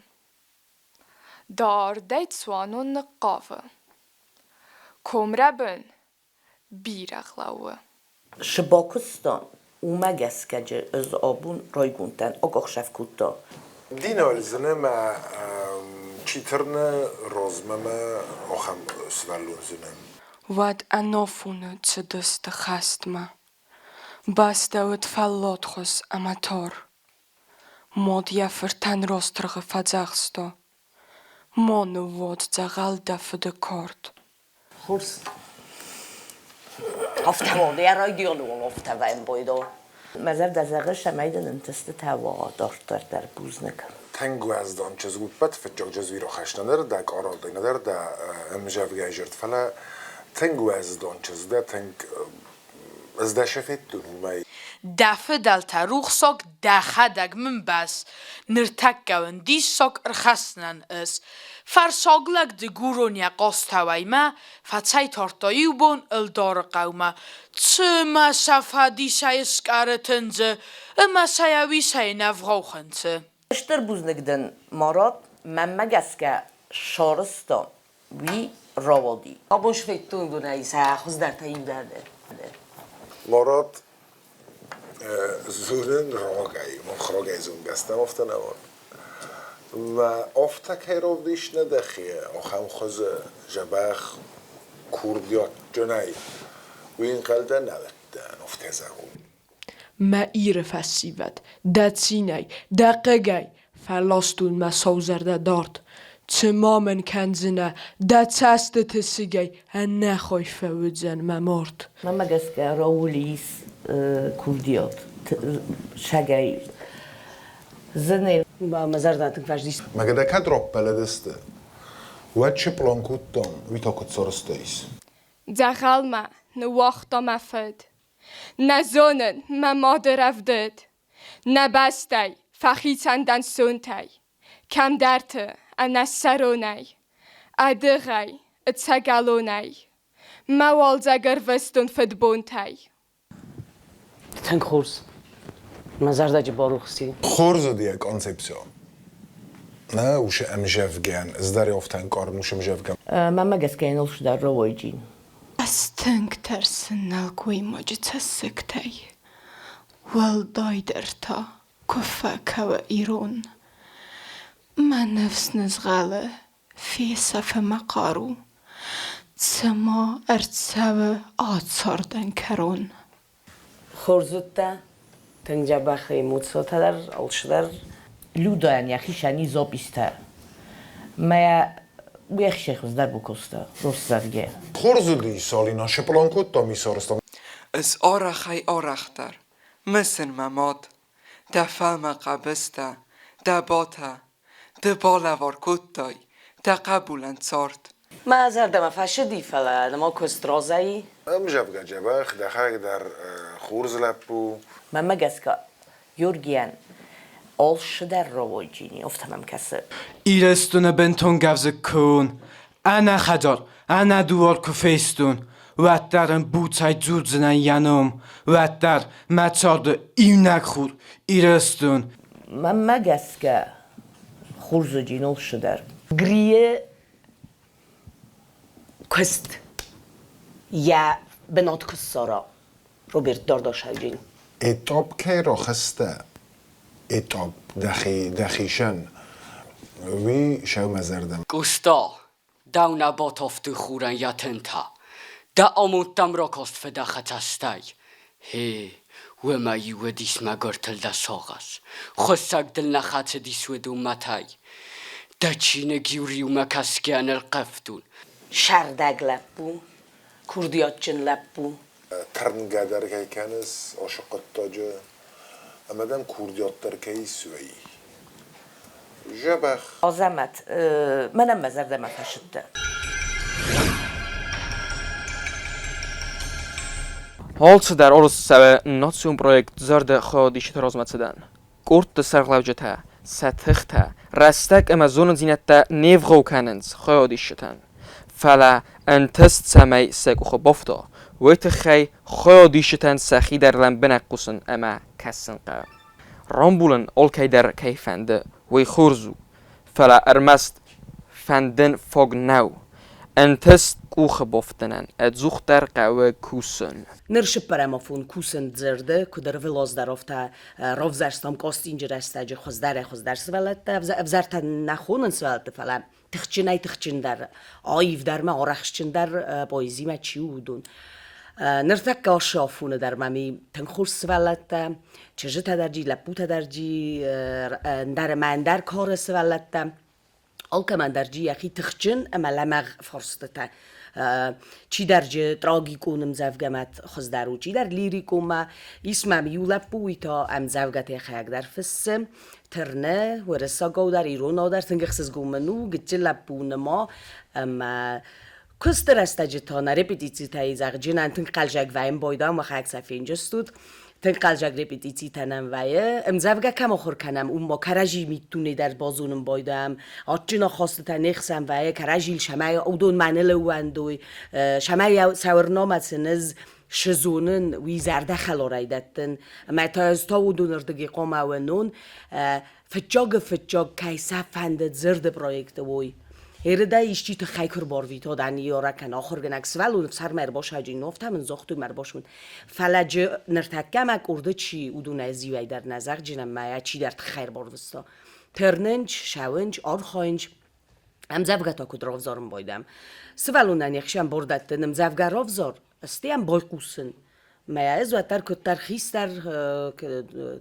دار دیت سوانو نقاوه کمربن بیرقلاوه شباکستان اومگس کجه از آبون رایگونتن آگاه شف کودتا دین والزنه ما چیترنه رازمه ما آخم سوالون زنه واد انافونه چه دست خست ما باستاوت فلات خوز اماتور مود یافرتن راسترغ فزاخستا مانو واد زغال دفده کارد خورس هفته واده رای دیالو هفته و این بایدو مزر دزاقه شمایدن انتست توا دارت در بوز نکن تنگو از دان چیز بود بات فجاج جزوی رو خشن نداره دک آرال دی نداره دا مجاب گیجرت فلا تنگو از دان چیز ده تنگ از دشفت دنومی دفع دلتا روخ ساک دخدگ من بس نرتک گون دی ساک ارخصنن اس فرساگلگ دی گورونیا قاستوی ما فتسای تارتاییو بون الدار قوما چه ما صفحه دی سای سکارتنزه اما سایوی سای نفغوخنزه اشتر بوز نگدن مارات من مگس که شارستان وی راوادی آبوش فیتون دونه ایسا خوز در تاییم درده مارات زورن راگای من خراگای زون گستم افته نوان و افته که رو دیش ندخیه آخم خوز جبخ کوردیات جنای و این قلده نبتن افته زغون ما ایر فسیود دتسینای دقیقای فلاستون ما سوزرده دارد چه مامن کنزنه دتست تسیگای هن نخوای فوزن ما مرد من مگس که راولیس کوردیات شگای زنه با مزار داتن فجدیس مگه دکت راب بلدسته و چه پلان کودتان ویتا کود سارستاییس دخل ما نواختا مفد نزونن ما مادر افدد نبستی فخیتندن سونتی کم درته انا سرونی ادغی اتسگلونی موالزگر وستون فدبونتی تنگ خورس مزار دا جباروخسی خورز دیگه کانسپسیون نه اوش امجفگن از داری افتن کار موش امجفگن من مگس که اینالش در روی جین استنگ ترسنال کوی مجت سکتی ول دایدرتا کفاکا و ایرون من نفس نزغاله في صف مقارو تما ارتساو آتساردن کرون خورزوتا تنگ جبخی موتساتا در آلش در لوداین یخی شنی زابیسته ما بیخ خوز در بکسته روست زرگه خورز دی سالینا شپلان کود تا می سارستان از آرخی آرختر مثل مماد دفع مقبسته دباته دبالوار کودتای تقبولن سارد ما ازر دم فشدی فلا نما کسترازایی امجفگه جبخ دخل در خورز لپو من مگس که یورگین آلش در روی جینی افتمم کسه ایرستون بنتون گوز کون انا خدار انا دوار کفیستون و درن بوتای جور زنن ینوم و در مچارد ایونک خور ایرستون من مگس که خورز جین آلش در گریه کست یا بنات کست سارا روبرت دارداش هجین اتاب که را خسته اتاب دخیشن وی شو مزردم گوستا داو نبات افتو خورن یا تنتا دا آمود دم را کست فداخت استای هی و ما یو دیس مگرتل دا ساغس خستک دل نخات دیس و دو متای دا چین گیوری و مکسکیان القفتون شردگ لپو کردیات چن لپو ترنقادر كي كانس عشق التاجة أمدام كورديات تركي سوي جبخ عظمت منم مزرده ما فشده Holçı der orus səvə nation proyekt zördə xodişi rozmaçıdan. Qurt sərqlavcıta, sətıxta, rəstək əməzonun zinətdə nevğo kanınc xodişitən. Fələ əntəst səməy səquxu bofto. Vətixəy xodişitən səxi dərlən bənəqqusun əmə kəssin qə. Rambulun olkay der keyfəndi, vəy xurzu. Fələ ərməst fəndin fog nəv. أنتست كوخ بفتنن ادزوختر قوه کوسن نرشب برامافون کوسن ДЗЫРД کدر ولاز دارفته روزارستم کاستینجر استاج خزدر سوالت ابزارت نخونن سوالت فلان تخچین در آیف در ما آرخشین در بایزی ما چیودون نرتک آشافونه در مامی تنخورس سوالت چجت درجی لپوت درجی در من در کار سوالت آلکمان درجی یکی تخچن اما لمغ فرستته چی درجه تراژیکونم زوجمت خزدارو چی در لیریکوما اسمم یولپوی تا ام زوجت خیاق در فسم ترنه ورساگو در ایران در تنگخسز گومنو گتجلپون ما اما کستر استجتا نرپیتیتی تای زغجین انتن قلجک وایم بایدام و خیاق سفین جستود تن قلجک رپیتیتی تنم وایه ام زوجه کم آخر کنم اون ما کراجی میتونه در بازونم بایدام آتچنا خواست تنخسم وایه کراجیل شمای اودون منل واندوی شمای سورنامه سنز شزونن وی زرده خلارایدتن متا از تا اودون اردگی قوم اونون فتجاگ کیسه فندد زرد پرویکت وی هرده ایشتی تو خیکر باروی تا دنی یارا کن آخر گنگ سوالون سر مرباش هجی نفت همون زاختو مرباشون فلج نرتکم اکورده چی اودون ازیوی در نظر جنم مایا چی در خیر باروستا ترننج شاونج آرخاینج ام زفگتا کد رافزارم بایدم سوالون انیخشم بردت نم زفگ رافزار استیم بایقوسن مایا از وقتر کد ترخیص در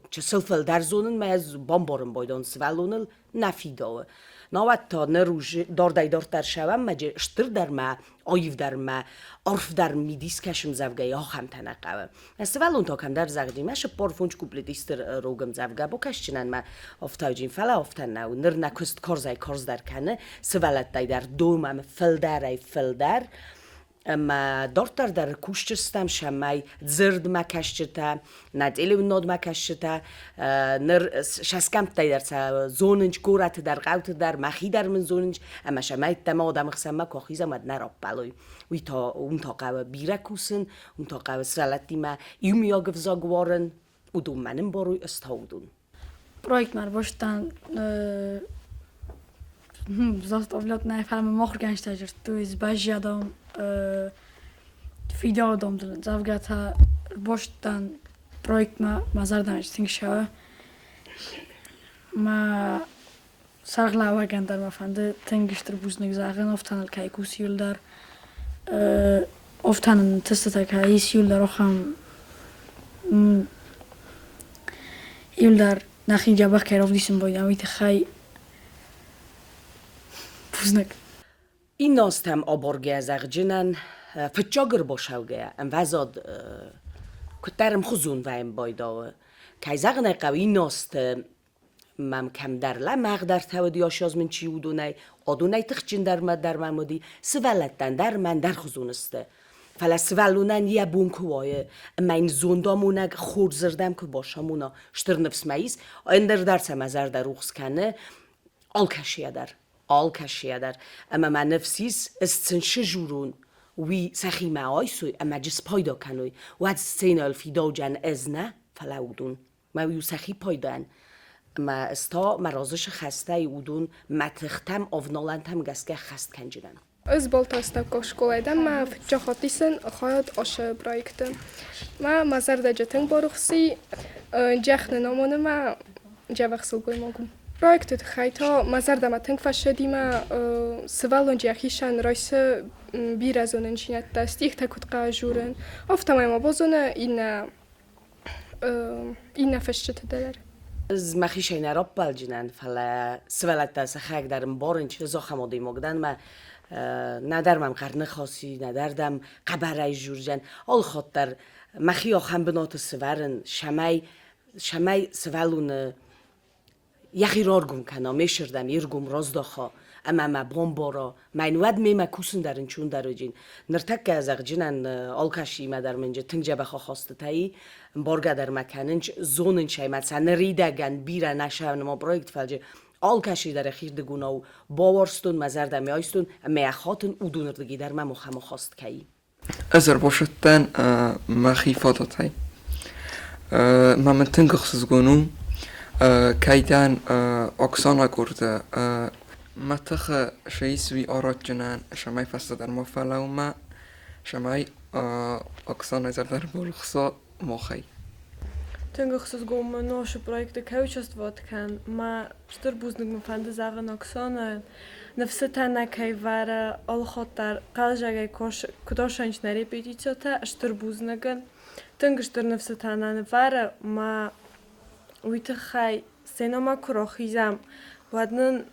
چه سلفل در زونن مایا از بامبارم بایدان سوالونل نفیداوه نوات تا نروج دار در شوم مجه اشتر در ما آیف در ما عرف در میدیس کشم زوجه ها هم تنقه استوالون تا کم در زغدی ماش پارفونج کوپل دیستر روگم زوجه با کشچنن ما افتاجین فلا افتن نو نر نکست کارز در کنه سوالت در دومم فل در اما دارتر در کوشتستم شمای ДЗЫРД ما کشته ندیلی و نود ما کشته نر شسکم در زوننج کورت در قوت در مخی در من زوننج اما شمای تما آدم خسم ما کاخیزم مد نراب بلوی وی تا اون تا قوه بیره کوسن اون تا قوه سوالتی ما یومی آگف زاگوارن و دوم منم باروی استاودون پرویکت مر باشتن زاست اولاد نه فهم مخر گنج تجربه تویز باجی آدم فیدیو آدم دلن زوجتا باشتن پرویکت ما مزاردن استینگشه ما سرقلا و گندر ما فنده تنگشتر بوزنگ زاغن افتان الکایکوس یول در افتان تست تکاییس یول در آخام یول در نخین جابخ که راف دیسم باید امیت خی بوزنگ این ناستم آبارگه از اغجنن فتجاگر باشوگه ام وزاد کترم خزون ویم بایداوه که از اغنه قوی ناست مم کم در لمغ در تودی آشاز من چی ودونه آدونه تخچین در ممودی سوالتن در من در خزونسته فلا سوالونن یه بون کوایه اما این زوندامونه خورد زردم که باشامونا شتر نفس مایز اندر درس مزر در روخس کنه آل کشیه در اما من نفسیس استن شجورون وی سخی معای سوی اما جس پایدا کنوی و از سین الفیدا جن از نه فلاودون ما ویو سخی پایدان اما استا مرازش خسته اودون متختم آفنالندم گسکه خست کنجدن از بالتاستاکو شکولایدم ما فتجا خاطیسن خواهد آش پرویکتم ما مزرده جتنگ باروخسی جخن نامونه ما جوخسل گوی ماگم проектът хайто мазардама тънг фашадима свалонджи ахишан ройса биразонен чинятта стихта кутка журен офтамайма бозона ина фашчата далер از مخیشای نراب بالجنن فلا سوالت دست خاک درم بارنچ زخم آدی مقدن ما ندارم قرن خاصی نداردم قبرای جورجن آل خاطر مخی آخم بنات سوارن شمای سوالون یخی رارگم کنم میشردم یرگم راز داخا اما ما بمبارا مینواد میما کوسن درن چون دروجین نرتک از اغجنن آلکاشی ما در منجه تنجا بخا خواست تایی بارگا در مکاننج زونن شای مثلا نریدگن بیرا نشون ما پروژه فلجه آلکاشی در خیر دگونا و باورستون مزرد میایستون میخاتن اودونردگی در ما مخم خواست کی ازر باشدن مخیفات تای ما من تنگخص گونو کایدان اکسانا کرده متخ شیسوی آراد جنان شمای فسد در مفعله ما شمای اکسانا زر در بولخصا مخی تنگخص گوم نوش پروژه کوچست وات کن ما شتر بوزنگ مفند زاغن اکسانا نفس تنها کی واره آل خاطر قلجای کداشانش نری پیچیده تا شتر بوزنگن تنگشتر نفس تنها واره ما ویت خای سینما کراخیزم ودن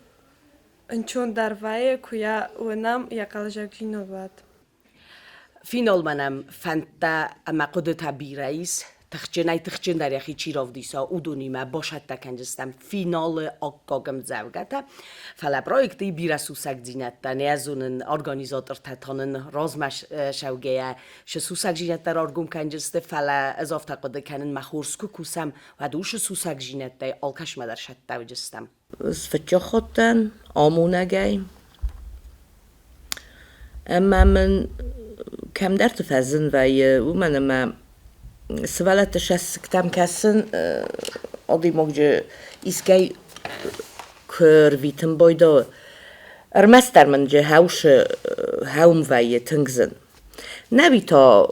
انچون در وای کویا ونم یا قلجای جینو بود فینال منم فنتا اما قدرت بیرایس تخچن در یخی چیراف دیسا اودونی ما باشد تکنجستم فینال آگاگم زوگتا فلا پروژه بیرسوسک زینت تا نیازون ارگانیزاتور تاتانن رازمش شوگه شسوسک زینت در ارگوم کنجسته فلا اضافه قد کنن مخورس کوسم و دوش سوسک زینت تا آلکش مدر شد توجستم فتجا خودن آمونگی اما من کم در تفزن و من سوالت شخص کتام کسن آدی مگه ایسکای کرویتم بایدا ارمستر من جه هاوش هاوم وای تنگزن نبی تا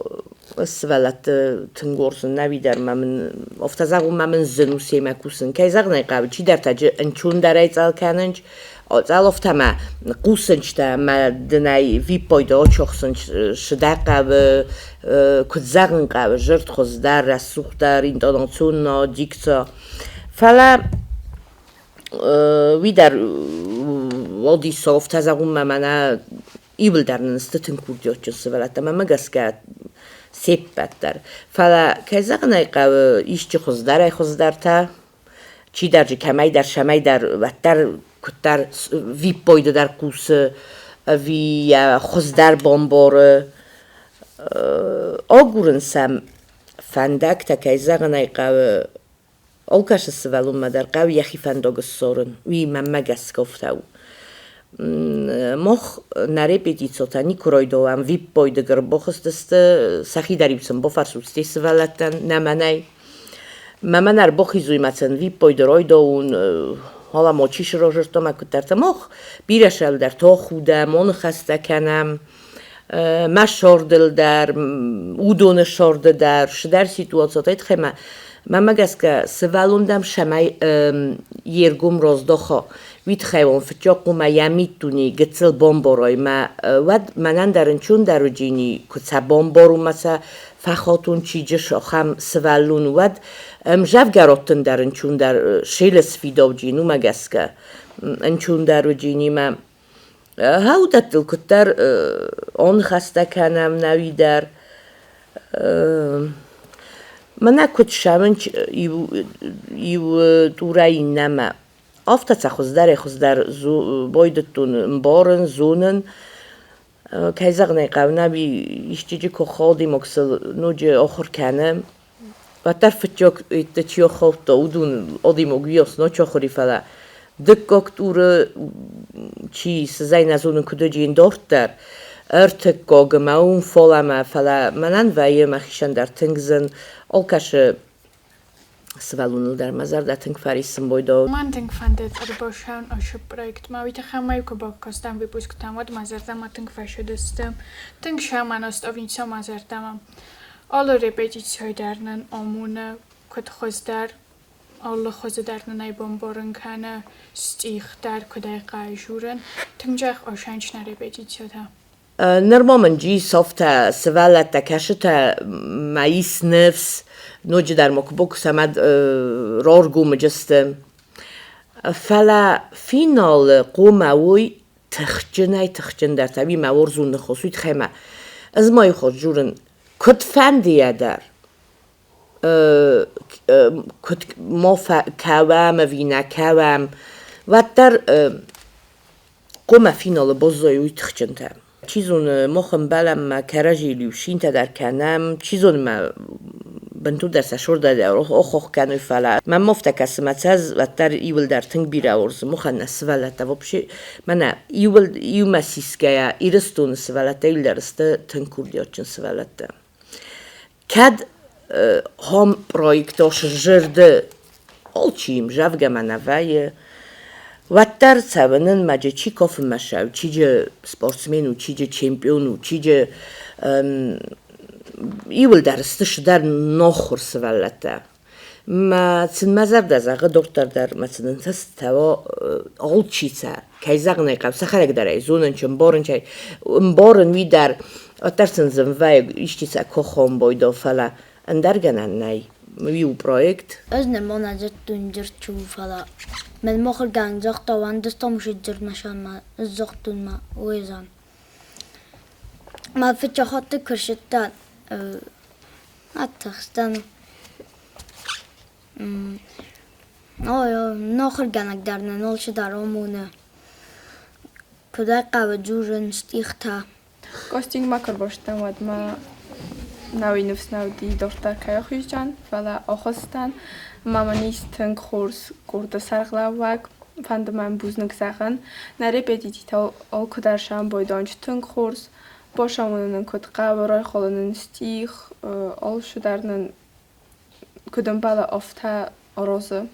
سوالت تنگورسن نبی در من افتازم من زنوسی مکوسن که زغ نقاب چی در تاج انچون درای زال کننج زال افتما قوسنج تا ما دنای وی پایدا چخسنج شدقه و کدزغن قاب جرد خوز در رسوخ در این دانتون دیکتا فلا وی در وادی صاف تازم من ایبل در نستن کردیات جس ولات ما مگسکت سیب بدتر فلا که زغن نقاب ایش خوز در تا چی در جکمی در شمی در وتر کتر وی پایده در قوس وی خوز در بامبار آگورن سم فندک تا که زغن نقاب آلکاش سوالون مدر قوی یخی فنداگ سارن وی مگس گفتاو مخ نری بدی ساتنی کرای دوام وی پایده گر بخستست سخی دریبسن بفرسوستی سوالتن نمانی ممنر بخیزوی مثلا وی پایده رای داون حالا ما چیش را جرتا مکترت مخ بیرشل در تا خودم من خسته کنم ما شاردل در اودون شارده در شدر سیتواتات خیمه من مگس که سوالوندم شمای یرگم رازداخا ویت خیوان فتجاقو ما یمیتونی گتسل بامبارای ما ود منن درن چون درو جینی کتسا بامبارو مسا فخاتون چیجه شاخم سوالون ود مجاب گراتن درن چون در شیل سفیداو جینو مگس که انچون درو جینی ما هاو دتل کتر آن خسته کنم نوی در من اکت شمنچ ایو دورای نما آفت خوز در بایدتون بارن زونن که زغ نقاب نبی اشتیجی که خادی مکسل نوجه آخر کنم و طرف جاک ایتچیا خواه تا اودون آدی مگویاس نا چاخوری فلا دکاک دور چی سزای نزونن کده جین دارت در ارتکاگ اون فالما فلا منن وایه مخیشن در تنگزن آلکاش سوالونو در مزار در تنگ فریسم بایدا من تنگ فندت باشن آشوب پروژه ما ویت خمای که با کاستم ویپوس کتام ود مزار دم تنگ فشدستم تنگ شامان است آوینچا مزار دمم آل رپیتیسیون درنن آمونه کد خوز در آل خوز درنن ای بمبارن کنه استیخ در کدای قایجورن تنگ جخ آشانش نرپیتیسیون تا Normalmente جي صفتا سوالتا كشتا معيس نفس نوجي در مكبوك سمد رارجو مجستم فلا فينال قوماوي تخجن در تبي مورزون نخصوصي تخيمة از ما يخرج جورن كنت فندي در كنت ما كوام وينا كوام وتر قوم فينال بزايوي تخجن تام چیزون مخم بلم کراجی لیوشین تا در کنم چیزون ما بنتو در سشور داده آخوخ کنوی فلا من مفته کسمت از و در ایول در تنگ بیره ورز مخن نسولت و بشه من ایول مسیسکه ایرستون سولت ایول درسته تنگ کردیات چن سولت کد هم پرویکتاش جرده آلچیم جوگه منوی و در سوانن مجه چی کاف مشاو چیجه سپورتسمنو چیجه چمپیونو چیجه ایول درستش در ناخور سوالته ما سن مزر دزاقه دکتر در مثلا تست توا آل چیزه که زاق نیقم سخرک در ایزونن چون بارن وی در اترسن زنوی ایشتیسه کخم بایدا فلا اندرگنن نی ویو پرویکت از نمان از دنجر چو فلا من مخل گنگ زخت وان دستم شد جرد نشان ما زختون ما ویزان ما فچه خاطر کرشت داد اتخستن ناخر گنگ در ننالش در آمونه کده قوه جورن ستیخته Костинг макар баштан вад ма нави нуфс навди доктор кая хуйжан вала охостан мама нистен курс курда сарглавак фанд ман бузнак сахан на репетитита ол кударшан бойдончтун курс бошамунун код qawrой холонун стих ол шударнын кудам бала офта розы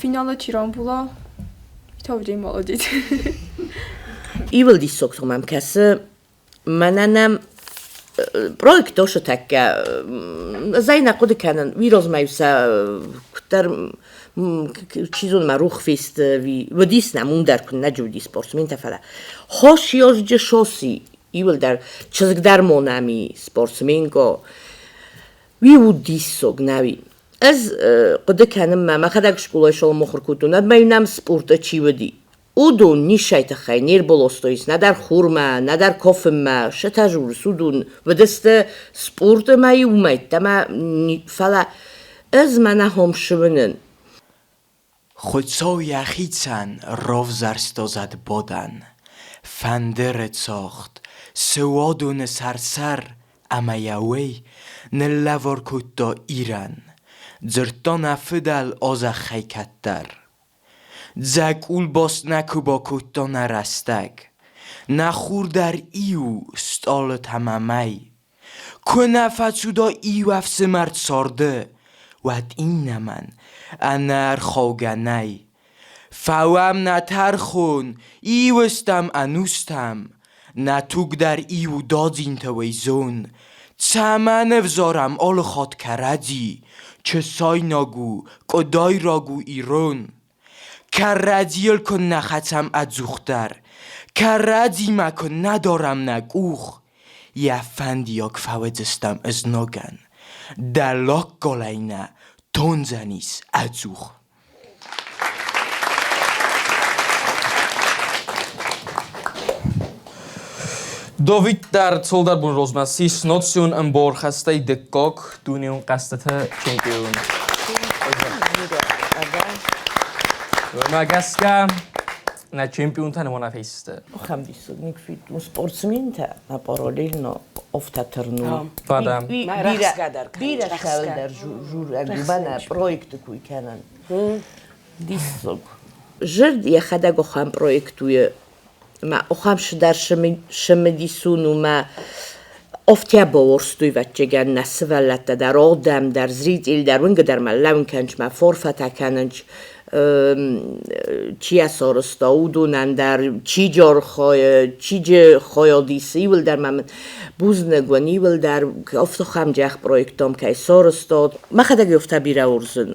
финала чирон було توجه молодец. ایول دی سوکتم هم کسی منم پرویکت داشته تکه زای نقد کنن ویراز میوسه کتر چیزون مروخ فیست و دیس نمون در کن نجو دی سپورتسمن تفله هاش یاز جشاسی ایول در چیزک در مونمی سپورتسمن کو ویو دیس سوگ نوی از قد کنم ما خداش شکلای شل مخور کتوند میونم سپورت چی ودی اودون نیشایت خی نیر بالاستایس نه در خورما نه در کافم ما شتاجور سودون و دست سپورت مایی اومد تما فلا از من هم شونن خودسای اخیتن راو زرستازد بادن فندرت ساخت سوادون سرسر اما یاوی نلوار کتا ایران زرتان فدل از خیکتر زکول باس نکو با کتا نرستگ نخور در ایو ستال تمامی که نفتسو دا ایو افس مرد سارده ود این نمن انر خوگنی فوام نترخون ایوستم انوستم نتوگ در ایو دادین تویزون چمن افزارم آل خاد کردی چه سای ناگو کدای راگو ایرون کردیل کن نختم ادزوختر کردی مکن ندارم نگوخ یه فندیاک فودستم از نگن دلاک گلینه تونزنیس ادزوخ David در soldat bun rozmasis nation en borgastay de kok toen een qastata champion. ما قاسكا نا champion تاني وانا فيست. خم دیسو نیکفید اون سپورتسمن تا ما پارالل نا افتاترنو. فادم. بیره خال در جور اگوبنا پرویکت کوی کنن. دیسو. جرد یه خدا گو خم پرویکتوی ما اخم شدار شمدیسونو ما افتیا باورستوی وچگن نسولت در آدم در زرید ایل در ونگ در ملون کنج ما فرفتا کنج چی اسارستا اودونن در چی جار خواهی چی جه خواهیادیسی ایول در من بوزنگوان ایول در افتو خم جخ پرویکتام که اسارستا ما خدا گفته بیره ارزن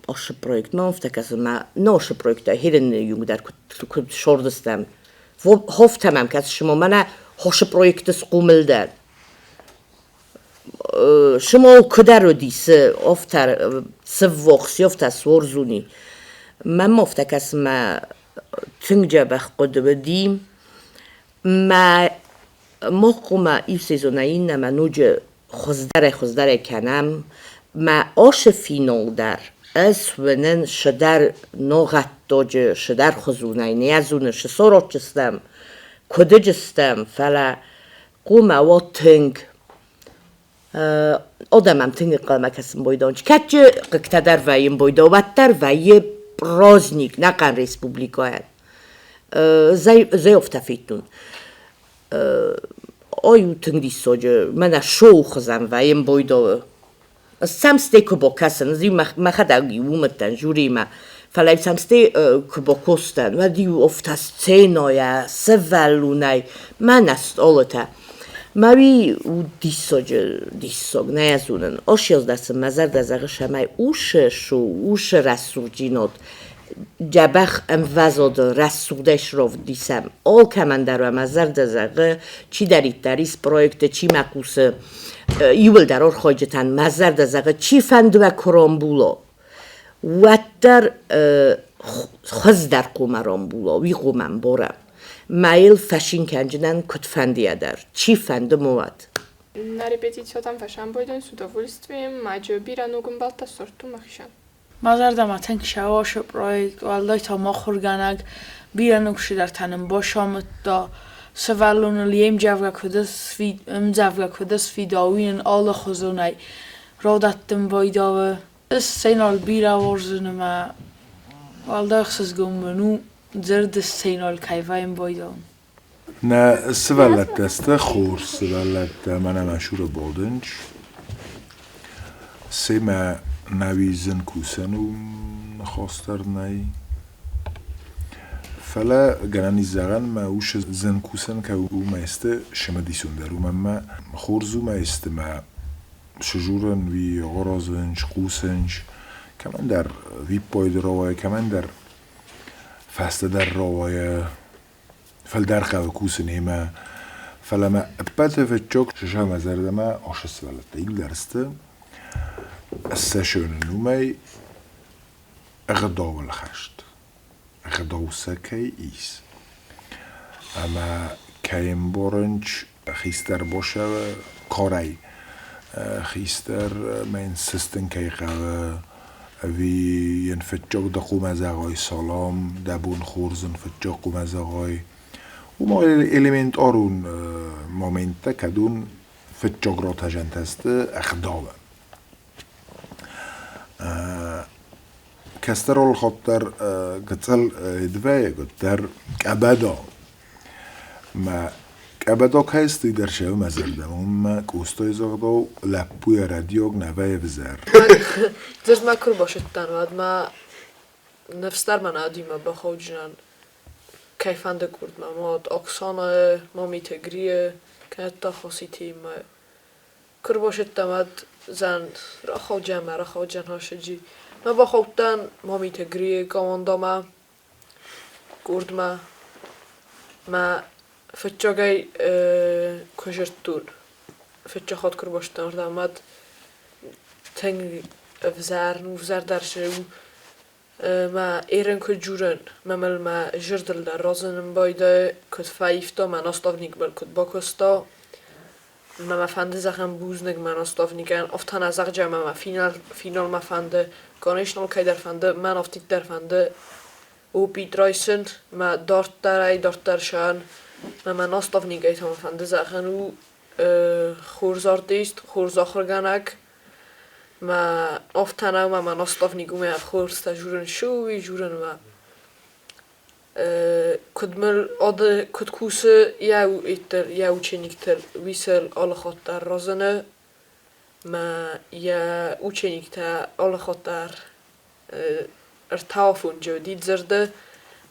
aşı proekt ma oftakası ma naşı projekta herin yung der kut şordistem hoftamam kas şimo mana hoşı projektis qumil der şimo kadar ödisi oftar sıvvoxi ofta sorzuni ma oftakası ma tüngce bax qudbdim ma مخوما ای سیزونایی نما نوجه خزدره کنم ما آش فینال در از ونن شدر نوغت دوجه شدر خزونای نیازونه شسارات جستم کده جستم فلا قوما و تنگ آدمم تنگ قلمه کسیم بایدانچ کچه قکتدر ویم بایدا و در وی برازنیک نقن ریسپوبلیکاین زی افتفیتون آیو تنگی سوچه من شو خزم ویم بایدا سامسته کبا کسن زی مخداگی ومتن جوری ما فلای سامسته کبا کستن و دیو افتاس سینایا سوالونای من است آلتا ماوی او دیسوگ نیازونن آشیاز دستم مزر دزاق شمای اوش رسول جینات جبخ ام وزاد رسودش رو دیسم آل کمن در و مزر دزاقه چی دارید دریس پرویکت چی مکوسه یول در آر خواجتن مزر دزاقه چی فند و کرام بولا و در خز در قمران بولا وی قمم بارم مایل فشین کنجنن کت فندیه در چی فند مواد Na repetíciótam fasán bojdon s udovольствием mađo bira nogum balta sortu machšan. مازردم تنگ شواش پرویکت والله تا ما خورگانگ بیرانوک شدر تنم باشامت دا سوالون لیم جوگا کدس فیداوین آل خزونای رادتم بایداوه اس سینال بیرا ورزنم والله اخسس گمبنو زرد سینال کیوایم بایداوم نه سوالت دسته خور سوالت من مشهور بادنج سیما نویزن کوسن و نخواستر نی فلا گرانی زغن ما اوش زن کوسن که او ما است شما دیسون در او ما خورزو ما است ما شجورن وی غرازنج قوسنج کمان در وی پاید روای کمان در فست در روای فل در خواه کوسنی ما فلا ما ابتدأ في الجوك شجاع مزارد ما عش السوالات تيل درسته الساشون النومي اغداو الخشت اغداو سكي ايس اما كاين بورنج خيستر بوشا كوري خيستر من سيستن كي قاوه اوی ینفتجاق دقو مزاقای سالام دبون خورزن فتجاقو مزاقای و ما الیمنت آرون مومنت کدون فتجاق را تجنت است اخداوه کسترال خاطر قتل دوی قدر کبدا ما کبدا کهستی در شو مزردم ما کوستای زغدو لپوی رادیوگ نوی وزر زرد ما کر باشد تنواد ما نفستر من عادی ما بخوجن کیفنده کرد ما اکسان مامیته گریه که تا خاصی تیم ما کر باشد تنواد زن را خوجن هاشجی ما بخوتن مامیته گریه گواندا ما کرد ما فتجاگای کجرتون فتجا خود کر باشد تنواد تنگ وزر درشه ما ایران کجورن ممل ما جردل در رازنم بایده کد فایفتا من استافنیک بل کد باکستا ما فنده زخم بوزنگ من استافنیکن افتان از اقجا ما فینال ما فنده گانشنال که در فنده من افتیک در فنده او بیت رایسن ما دارت در شان ما استافنیک ایت ما فنده زخم او خورزاردیست خورزاخرگانک ما افتانه ما من استافنیگو می خورست جورن شوی جورن ما کدمل آده کد کوسه یاو چنیکتر ویسل آل خاطر رازنه ما یا او چنیکتر آل خاطر ارتافون جدید زرده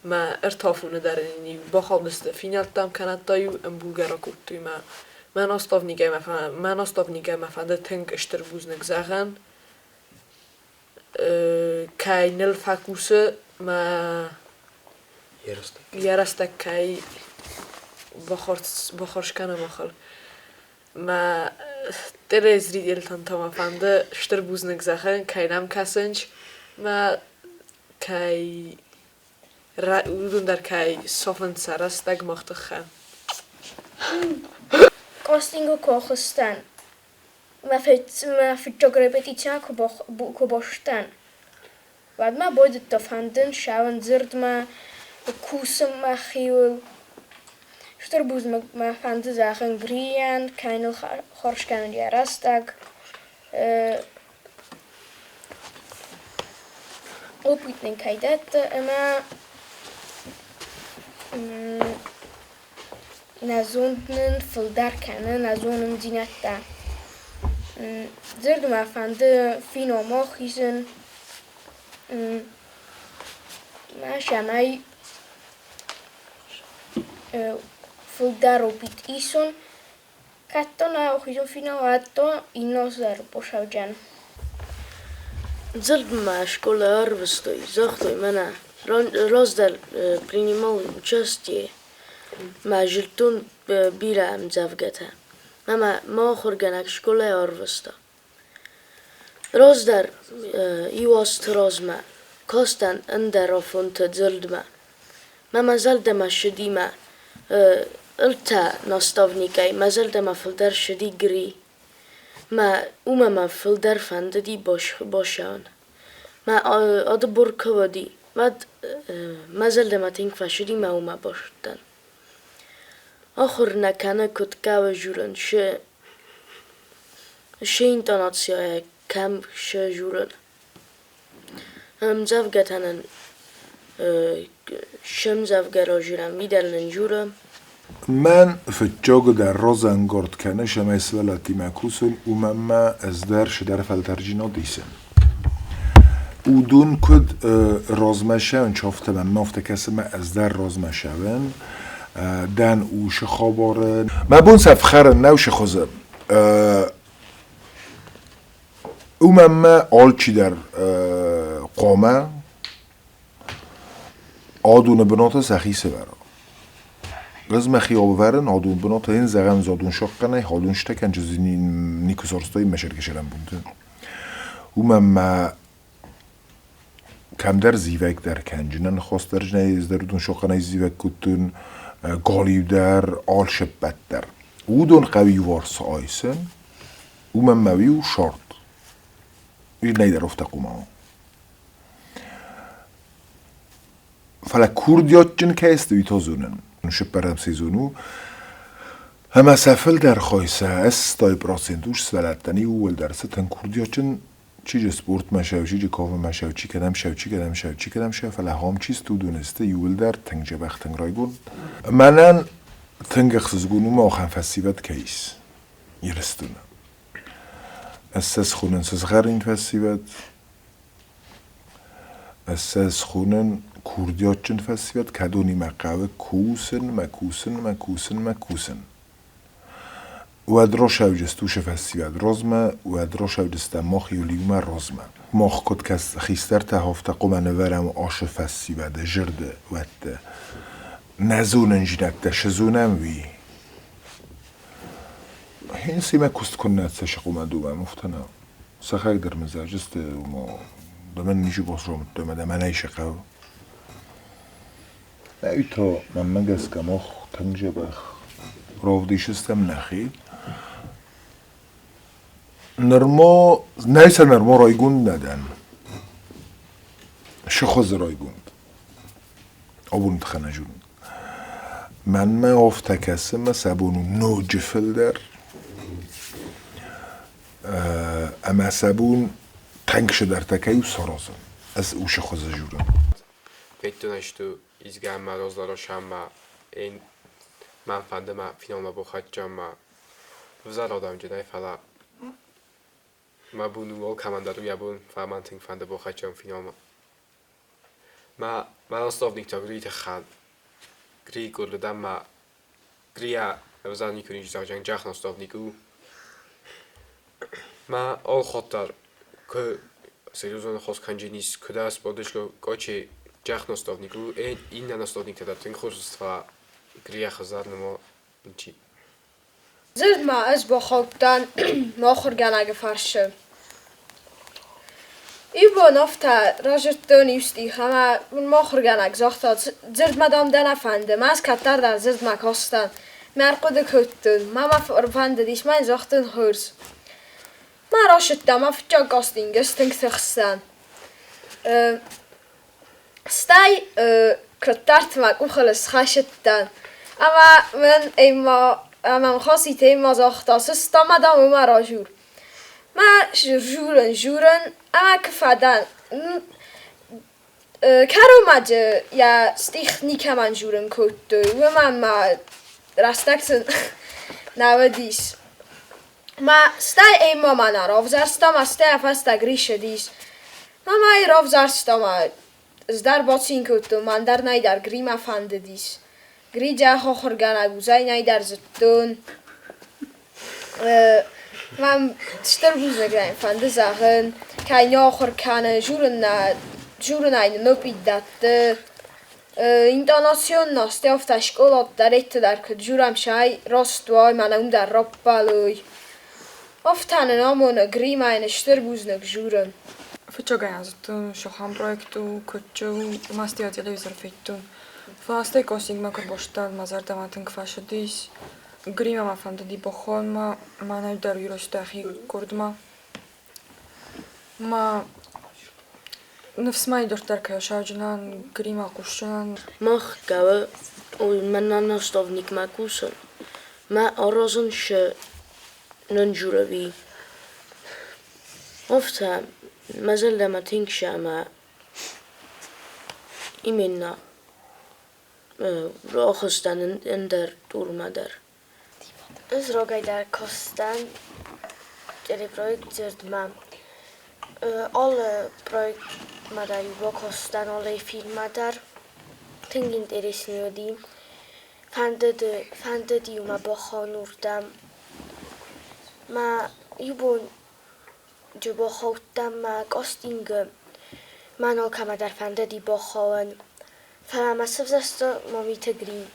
ما ارتافونه در اینی با خالص فینال تام کنات تایو ام بولگارا کوتوی ما من استافنیگه ما فنده تنگ اشتر بوزنگ زغن کای نل فکوسه ما یارست کای بخورش کنم آخر ما درز ریدیل تام فنده شتر بوزنگ زخن کای نام کسنج ما کای اون در کای صافن سرست دگ مخت خم Castingul kohostan. Ma fitxo repetiția cu boștan. Vad ma boi de tofanden schauen zird ma kusum ma chiul. Sterbuz ma fande Sachen Grieën, keine Horschkan die Rastag. Opwitning kaidette immer na zonden voldar kennen na zonen dinetta. Zird ma fande fino mochisen. Ma shamai voldar opit ison. Kattona ochison fino atto innozer pošavđan. Zird ma škola arvestoj, zahtoj mana rozdal priнимал участие. ما جلتون بیره ام زفگته ما خورگنک شکله آروستا راز در ایواست راز ما کاستن اندر آفون تدزلد ما مزل دم شدی ما التا ناستاونی کای مزل دم فلدر شدی گری ما فلدر فنده دی باشان ما آد برکو دی مزل دم تینک فشدی ما باشتن آخر نکنه کد که جورن شه اینتاناتسیای کم شه جورن زفگتنن شم زفگرا جورن میدلن جورن من فجاگ در رازن گرد کنه شما اسولاتی مکوسن و مما از درش در فلترجینا دیسن او دون کد رازمشون چافته من نافته کسی من از در رازمشون دن او شخاباره ما بون سفخر نوش خوزم او مما آلچی در قامه آدون بناتا سخیسه برا غزم خیاب ورن آدون بناتا این زغم زادون شاقنه حالون شتکن جزی نیکوسارستایی مشرکشلم بونده او مما کم در زیوک در کنجنن خواست در جنه در دون شاقنه زیوک کتون گالیو در آل شبت در او دون قوی وارس آیسن او من موی و شارت این نیدر افت قومه فلا کردیات جن که استوی تا زونن شبرم سیزونو همه سفل در خایسه استای براسندوش سولتنی و ول درسه تن کردیات جن چی سپورت مشاو چی کافه مشاو چی کدم شو فلا هم چیز تو دونسته یول در تنگ جبخ تنگ رایگون منن تنگ خزگونو ما آخن فسیبت کیس یرستونه اساس خونن سز غر این فسیبت اساس خونن کردیات جن فسیبت کدونی مقاوه کوسن و ادراش اوجستوش فسیبت رازمه و ادراش اوجست ماخ یولیوم رازمه ماخ کد کس خیستر تهافت قومن ورم آش فسیبت جرده وده نزونن جنکته شزونم وی هین سیمه کست کنه سش قومن دومه مفتنه سخک در مزاجست و ما دمن نیجو باس رو مدومه دمن ایشه قو ایتا من مگس که ماخ تنجه بخ راودیشستم نخی نرما نیسه نرما رایگوند ندن شخوز رایگوند آبون تخنه جون من افته کسه ما سبونو نو جفل در اما سبون تنگ شدر تکی و سرازم از او شخوز جورم بتونشتو izgám rozdalosan már én mám fandom a finálna bohatjam már vzarodam gyerej fele ma bunul kamandarujabun felmenting fanda bohatjam finálna ma nastavnik ta grite khad gri kurdam ma gria vzani kunij zajan jach nastavniku ma al khotar که Seriózne hoskanjinis kudas podeszło kocie dziachnostowniku i inna nastownik teda ten chórstwa gria hazardnemo ci. زرد ما از با خوابتن ما خورگانه فرشه ای با نفته راجت نیستی همه ما خورگانه زاخته زرد مدام دن فنده ما از کتر در زرد ما کاستن مرقود کتن ما فنده دیش من زاختن هرز ما راشت دم افجا کاستینگ استنگ تخستن ستای کترت ما کو خلص خشتن اما من ایما من خاصی تیم زاخته سستا مدام ما راجور ما جورن اما کفادن کرو مجه یا ستیخ نیکه من جورن کتو و من ما رستکتن نودیس ما ستای ایما من راف زرستا ما ستای افستا گریش دیس ما ای راف زرستا ما از در باتین کتو من در نای در گریم افنده دیس گری جا خورگانه گوزای نای در زدون من شتر بوز نگریم فنده زهن که این آخر کنه جورن این نپید داده اینتاناسیون ناسته اف تشکلات در ایت در که جورم شای راست وای من اون در رب بلوی افتانه نامون گریم این شتر بوز نگجورن Făceau ganhază, șoham proiectul, căciu, mastia televizor feitu. Fasta e costing ma că boștal, ma zarda ma tânc fașă dis. Grima ma fanda di bohon ma n-ai dar iurostahi kurdma. Ma nefsmai doštar ka šađanan, grima kušćanan. Mach gawe, oj manna nastovnik ma kusan. Ma orozun še nanjuravi. Ofta ما زال لما تنكشى ما إيمنا راخستن اندر دور مدر از راگای در کاستن جلی پرویکت زرد ما آل پرویکت مداری با کاستن آل فیلم مدر تنگین درسنیو دیم فنده دیو ما با خانوردم ما یبون جو با خوتم ما کاستینگ من آل کما در فنده دی با خواهن فلما سفزست مامیته گریم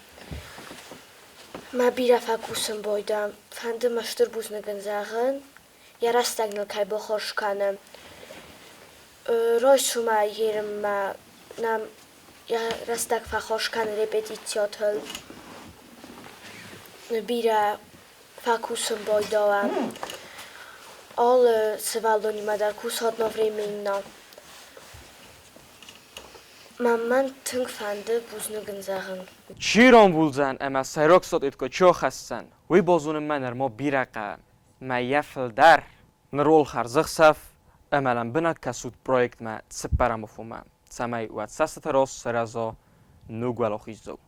ما بیره فکوسم بایدم فنده مشتر بوز نگن زاغن یا رستگنل که با خوش کنم رای سوما یرم ما نم یا رستگ فخوش کنه رپتیتیات هل بیره فکوسم بایدم آل سوالدونی ما در کوس هات نفره مینا من تنگ فنده بوزنگن زهن چیران بولزن اما سیراک ساد اتکا چو خستن وی بازون منر ما بیرقه ما یفل در نرول خرزخ صف امالا بنا کسود پرویکت ما تسپرم بفومم سمای و تسست راست سرازا نوگوالو خیزدو